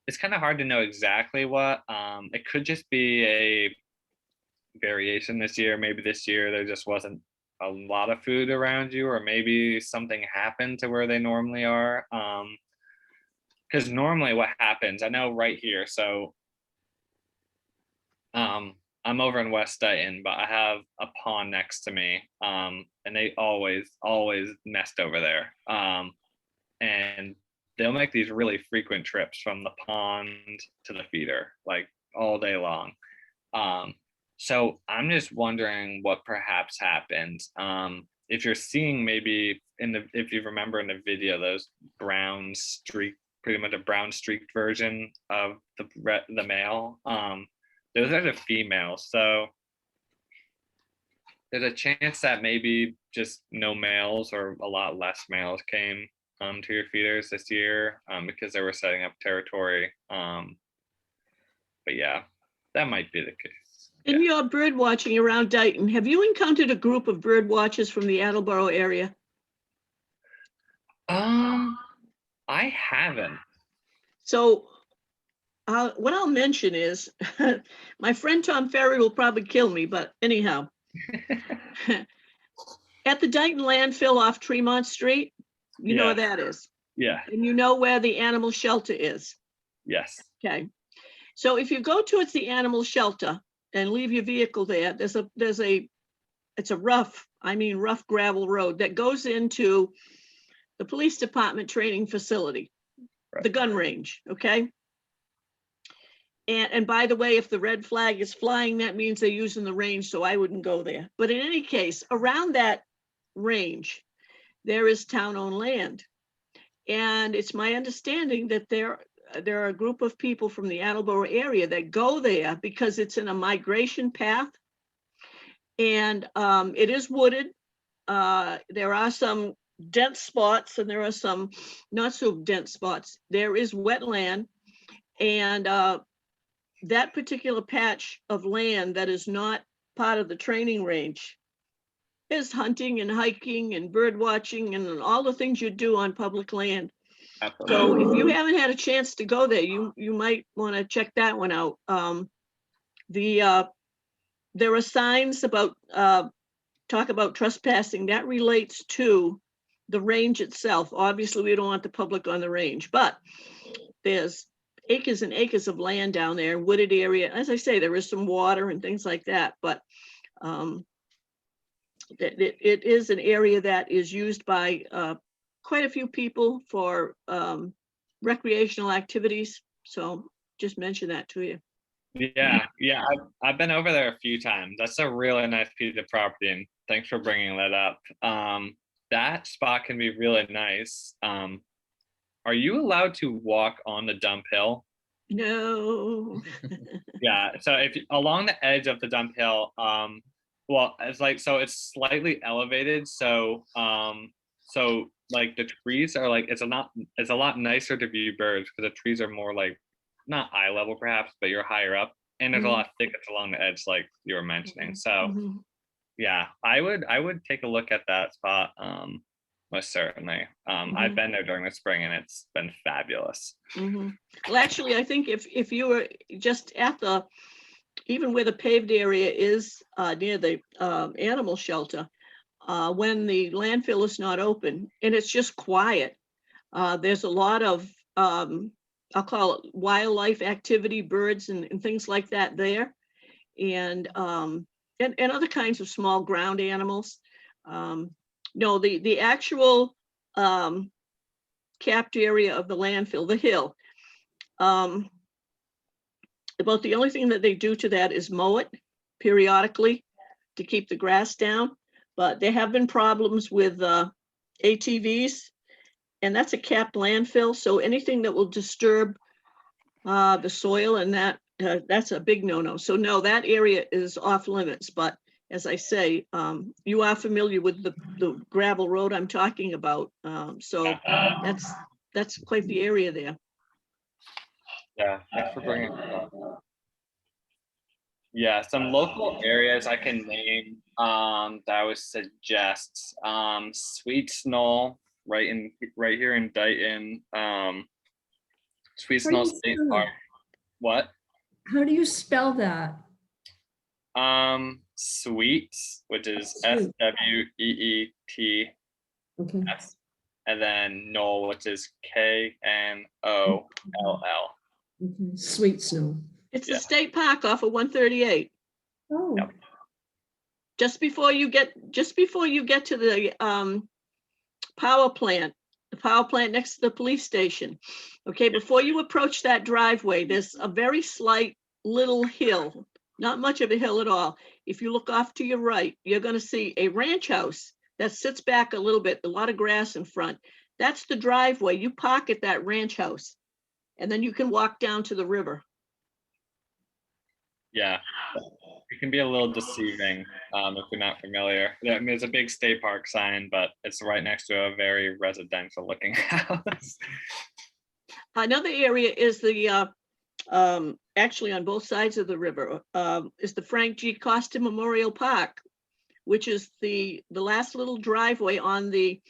S5: It's kind of hard to know exactly what. It could just be a variation this year. Maybe this year there just wasn't a lot of food around you, or maybe something happened to where they normally are. Because normally what happens, I know right here, so I'm over in West Dighton, but I have a pond next to me, and they always nest over there. And they'll make these really frequent trips from the pond to the feeder, like all day long. So I'm just wondering what perhaps happened. If you're seeing maybe if you remember in the video, those brown streak, pretty much a brown streaked version of the male. Those are the females. So there's a chance that maybe just no males or a lot less males came to your feeders this year because they were setting up territory. But yeah, that might be the case.
S8: In your bird watching around Dighton, have you encountered a group of bird watchers from the Attleboro area?
S5: I haven't.
S8: So what I'll mention is, my friend Tom Ferry will probably kill me, but anyhow, at the Dighton landfill off Tremont Street, you know where that is.
S5: Yeah.
S8: And you know where the animal shelter is.
S5: Yes.
S8: Okay. So if you go towards the animal shelter and leave your vehicle there, it's a rough gravel road that goes into the police department training facility, right. The gun range, okay? And by the way, if the red flag is flying, that means they're using the range, so I wouldn't go there. But in any case, around that range, there is town-owned land. And it's my understanding that there are a group of people from the Attleboro area that go there because it's in a migration path. And it is wooded. There are some dense spots and there are some not so dense spots. There is wetland, and that particular patch of land that is not part of the training range is hunting and hiking and bird watching and all the things you do on public land. Absolutely. So if you haven't had a chance to go there, you might want to check that one out. There are signs about talk about trespassing that relates to the range itself. Obviously, we don't want the public on the range, but there's acres and acres of land down there, wooded area. As I say, there is some water and things like that, but it is an area that is used by quite a few people for recreational activities. So just mention that to you.
S5: Yeah, I've been over there a few times. That's a really nice piece of property, and thanks for bringing that up. That spot can be really nice. Are you allowed to walk on the dump hill?
S8: No.
S5: Yeah, so if along the edge of the dump hill, Well, it's like, so it's slightly elevated. So, so like the trees are like, it's a lot nicer to view birds because the trees are more like, not eye level perhaps, but you're higher up, and there's a lot of thickets along the edge, like you were mentioning. So
S8: Mhm.
S5: yeah, I would take a look at that spot. Most certainly. I've been there during the spring and it's been fabulous.
S8: Mhm. Well, actually, I think if you were just at even where the paved area is, near the animal shelter, when the landfill is not open and it's just quiet, there's a lot of, I'll call it wildlife activity, birds and things like that there. And other kinds of small ground animals. No, the actual capped area of the landfill, the hill, about the only thing that they do to that is mow it periodically to keep the grass down. But there have been problems with ATVs, and that's a capped landfill. So anything that will disturb the soil and that's a big no-no. So no, that area is off limits. But as I say, you are familiar with the gravel road I'm talking about. So that's quite the area there.
S5: Yeah, thanks for bringing it up. Yeah, some local areas I can name that I would suggest. Sweet Snow, right here in Dighton. Sweet
S7: How do
S5: Snow
S7: you
S5: State
S7: spell
S5: Park.
S7: it?
S5: What?
S7: How do you spell that?
S5: Sweet, which is
S7: Sweet.
S5: SWEET,
S7: Okay.
S5: and then Knoll, which is KNOLL.
S7: Okay. Sweet Snow.
S8: It's
S5: Yeah.
S8: the state park off of 138.
S7: Oh,
S5: Yep.
S8: Just before you get to the power plant, the power plant next to the police station. Okay, before you approach that driveway, there's a very slight little hill, not much of a hill at all. If you look off to your right, you're going to see a ranch house that sits back a little bit, a lot of grass in front. That's the driveway. You park at that ranch house, and then you can walk down to the river.
S5: Yeah, it can be a little deceiving if you're not familiar. I mean, there's a big state park sign, but it's right next to a very residential looking house.
S8: Another area is the actually on both sides of the river is the Frank G. Costa Memorial Park, which is the last little driveway on the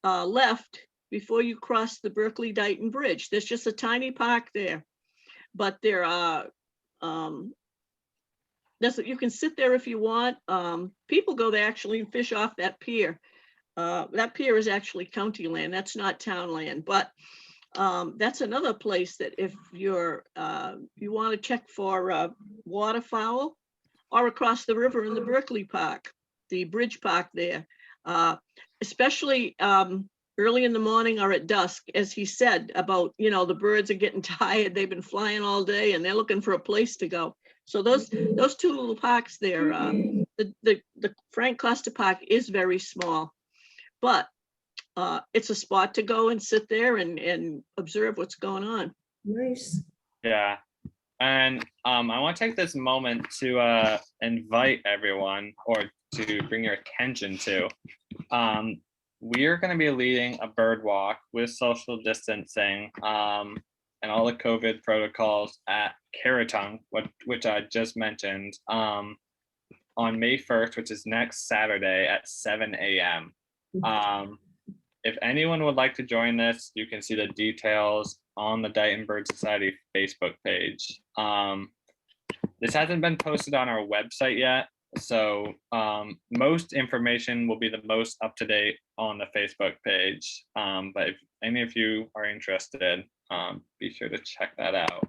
S8: left before you cross the Berkeley Dighton Bridge. There's just a tiny park there, but there are you can sit there if you want. People go there actually and fish off that pier. That pier is actually county land. That's not town land, but that's another place that if you want to check for waterfowl, or across the river in the Berkeley Park, the bridge park there, especially early in the morning or at dusk, as he said about, the birds are getting tired. They've been flying all day and they're looking for a place to go. So those two little parks there, the Frank Costa Park is very small, but it's a spot to go and sit there and observe what's going on.
S7: nice.
S5: Yeah. And I want to take this moment to invite everyone, or to bring your attention to, we are going to be leading a bird walk with social distancing and all the COVID protocols at Caratunk, which I just mentioned, on May 1st, which is next Saturday at 7 a.m. If anyone would like to join this, you can see the details on the Dighton Bird Society Facebook page. This hasn't been posted on our website yet, so most information will be the most up to date on the Facebook page. But if any of you are interested, be sure to check that out.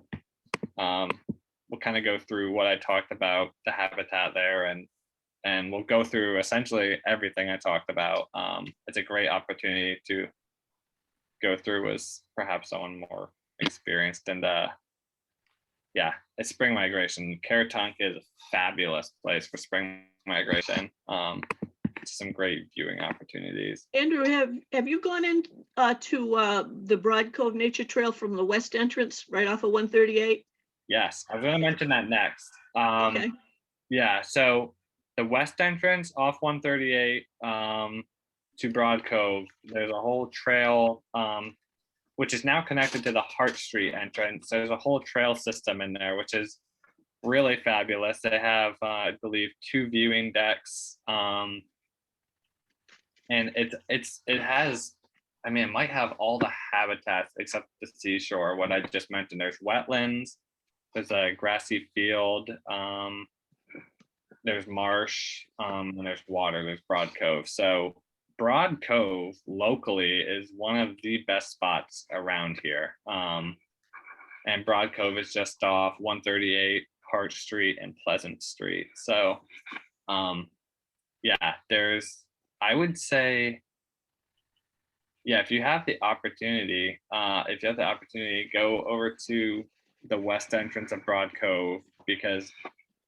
S5: We'll kind of go through what I talked about, the habitat there, and we'll go through essentially everything I talked about. It's a great opportunity to go through as perhaps someone more experienced. And yeah, it's spring migration. Caratunk is a fabulous place for spring migration. Some great viewing opportunities.
S8: Andrew, have you gone in to the Broad Cove Nature Trail from the west entrance right off of 138?
S5: Yes, I was going to mention that next.
S8: Okay.
S5: Yeah, so the west entrance off 138 to Broad Cove. There's a whole trail which is now connected to the Hart Street entrance. There's a whole trail system in there, which is really fabulous. They have, I believe, 2 viewing decks, and it has. I mean, it might have all the habitats except the seashore. What I just mentioned. There's wetlands. There's a grassy field. There's marsh, and there's water. There's Broad Cove. So Broad Cove locally is one of the best spots around here. And Broad Cove is just off 138, Hart Street, and Pleasant Street. So yeah, I would say, yeah, if you have the opportunity, go over to the west entrance of Broad Cove, because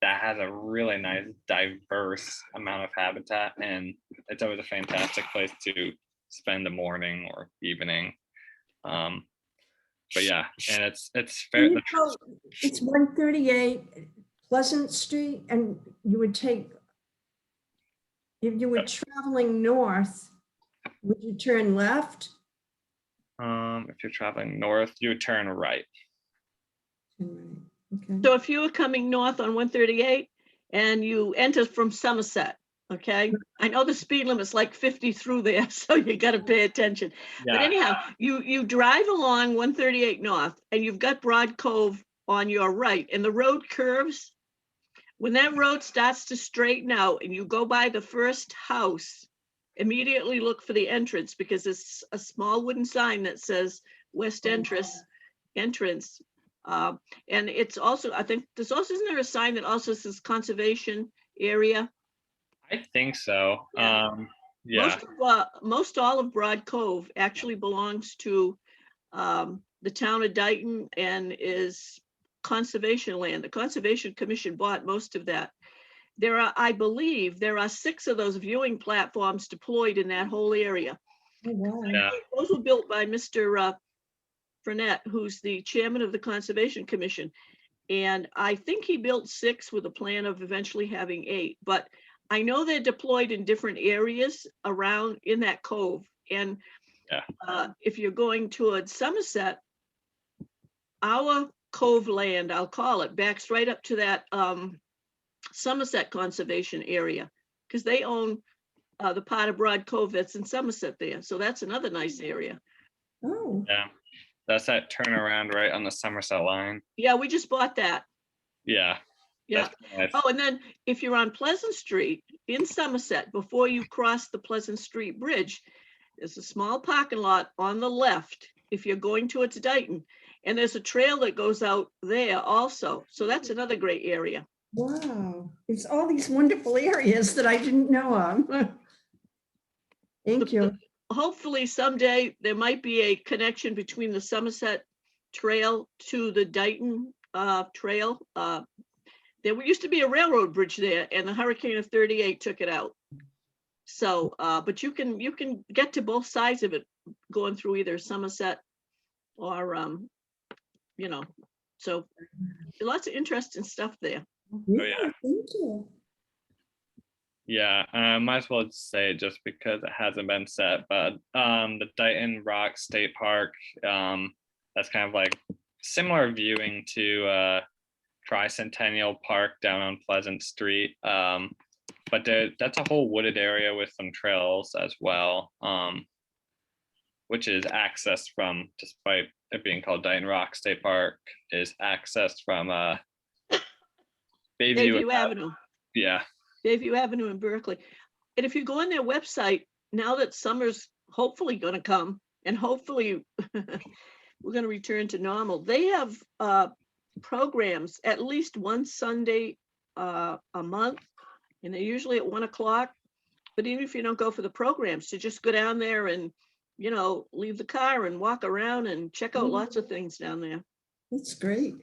S5: that has a really nice diverse amount of habitat, and it's always a fantastic place to spend the morning or evening. But yeah, and it's fair.
S7: Can you go- It's 138 Pleasant Street, and you would take, if you were traveling north, would you turn left?
S5: If you're traveling north, you would turn right.
S7: Okay.
S8: So if you were coming north on 138 and you enter from Somerset, okay? I know the speed limit's like 50 through there, so you gotta pay attention. But
S5: Yeah,
S8: anyhow, you drive along 138 north and you've got Broad Cove on your right and the road curves. When that road starts to straighten out and you go by the first house, immediately look for the entrance, because there's a small wooden sign that says West Entrance. And it's also, I think there's also, isn't there a sign that also says conservation area?
S5: I think so.
S8: Yeah.
S5: Yeah,
S8: Most all of Broad Cove actually belongs to the town of Dighton and is conservation land. The Conservation Commission bought most of that. I believe there are 6 of those viewing platforms deployed in that whole area.
S7: Oh, wow.
S5: yeah,
S8: Those were built by Mr. Frenette, who's the chairman of the Conservation Commission. And I think he built 6 with a plan of eventually having 8, but I know they're deployed in different areas around in that cove. And
S5: yeah.
S8: if you're going towards Somerset, our cove land, I'll call it, backs right up to that Somerset Conservation Area, because they own the part of Broad Cove that's in Somerset there. So that's another nice area.
S7: Oh,
S5: Yeah. That's that turnaround right on the Somerset line.
S8: Yeah, we just bought that.
S5: Yeah.
S8: Yeah.
S5: That's nice.
S8: Oh, and then if you're on Pleasant Street in Somerset, before you cross the Pleasant Street Bridge, there's a small parking lot on the left if you're going towards Dighton. And there's a trail that goes out there also. So that's another great area.
S7: wow. It's all these wonderful areas that I didn't know of. Thank you.
S8: Hopefully someday there might be a connection between the Somerset Trail to the Dighton Trail. There used to be a railroad bridge there, and the hurricane of 38 took it out. So, but you can get to both sides of it going through either Somerset or, you know, so lots of interesting stuff there.
S7: Yeah,
S5: yeah.
S7: thank you.
S5: Yeah, might as well just say it just because it hasn't been set, but the Dighton Rock State Park, that's kind of like similar viewing to Tricentennial Park down on Pleasant Street. But that's a whole wooded area with some trails as well, which is accessed from, despite it being called Dighton Rock State Park, is accessed from
S8: Bayview Avenue.
S5: Yeah.
S8: Bayview Avenue in Berkeley. And if you go on their website, now that summer's hopefully going to come and hopefully we're going to return to normal, they have programs at least one Sunday a month, and they're usually at 1 o'clock. But even if you don't go for the programs, to just go down there and, you know, leave the car and walk around and check out lots of things down there.
S7: That's great.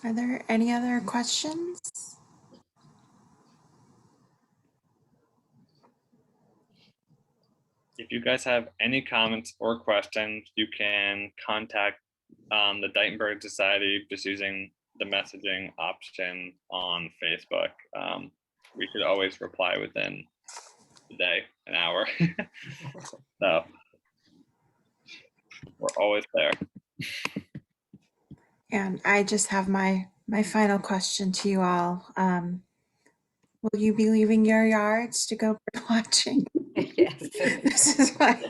S1: Are there any other questions?
S5: if you guys have any comments or questions, you can contact the Dighton Bird Society just using the messaging option on Facebook. We could always reply within the day, an hour. So we're always there.
S1: And I just have my final question to you all. Will you be leaving your yards to go bird watching?
S2: Yes.
S1: This is my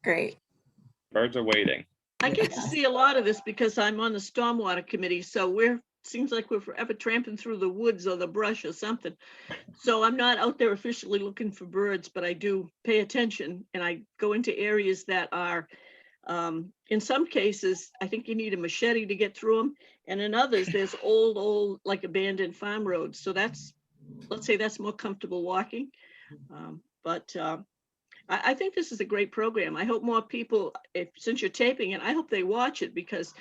S1: great.
S5: Birds are waiting.
S8: I get to see a lot of this because I'm on the stormwater committee, so seems like we're forever tramping through the woods or the brush or something. So I'm not out there officially looking for birds, but I do pay attention, and I go into areas that are, in some cases, I think you need a machete to get through them. And in others, there's old, like abandoned farm roads. So let's say that's more comfortable walking. I think this is a great program. I hope more people, since you're taping it, I hope they watch it, because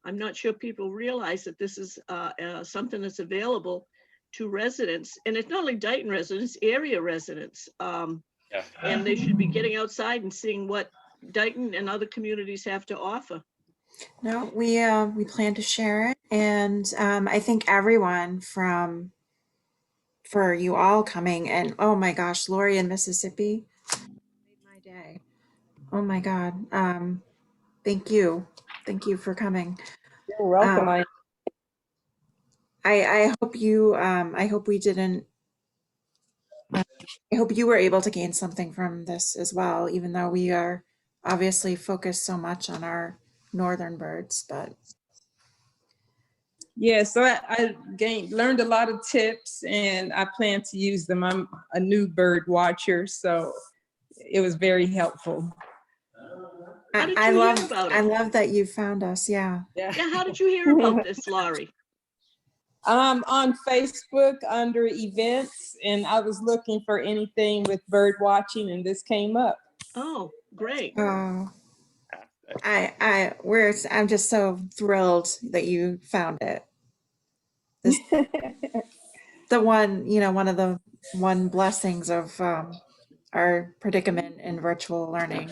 S8: I'm not sure people realize that this is something that's available to residents. And it's not only Dighton residents, area residents.
S5: Yeah.
S8: And they should be getting outside and seeing what Dighton and other communities have to offer.
S1: No, we plan to share it, and I thank everyone for you all coming. And oh my gosh, Lori in Mississippi made my day. Oh my God. Thank you for coming.
S4: You're welcome.
S1: I hope you I hope we didn't I hope you were able to gain something from this as well, even though we are obviously focused so much on our northern birds. But
S9: yeah, so I learned a lot of tips, and I plan to use them. I'm a new bird watcher, so it was very helpful.
S8: How did
S1: I
S8: you
S1: love
S8: hear about it?
S1: I love that you found us. Yeah.
S8: Yeah, how did you hear about this, Laurie?
S9: On Facebook under events, and I was looking for anything with bird watching, and this came up.
S8: Oh, great.
S1: Oh, I'm just so thrilled that you found it. The one, one of the blessings of our predicament in virtual learning,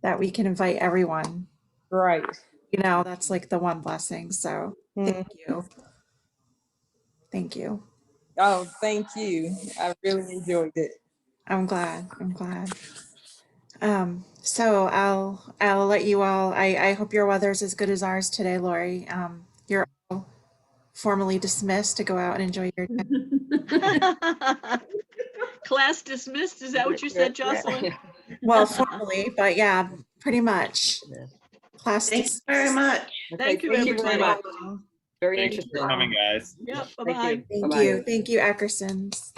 S1: that we can invite everyone.
S9: Right.
S1: That's like the one blessing. So thank you. Thank you.
S9: Oh, thank you. I really enjoyed it.
S1: I'm glad. So I'll let you all, I hope your weather's as good as ours today, Lori. You're all formally dismissed to go out and enjoy your day.
S8: Class dismissed, is that what you said, Jocelyn?
S1: Well, formally, but yeah, pretty much. Class
S3: Thanks very much.
S8: Thank you,
S2: Thank you very
S8: everybody.
S2: much. Very
S5: Thank you
S2: interesting.
S5: for coming, guys.
S8: Yep,
S2: Thank
S8: bye-bye.
S2: you.
S1: Thank
S2: Bye-bye.
S1: you. Thank you, Eckersons.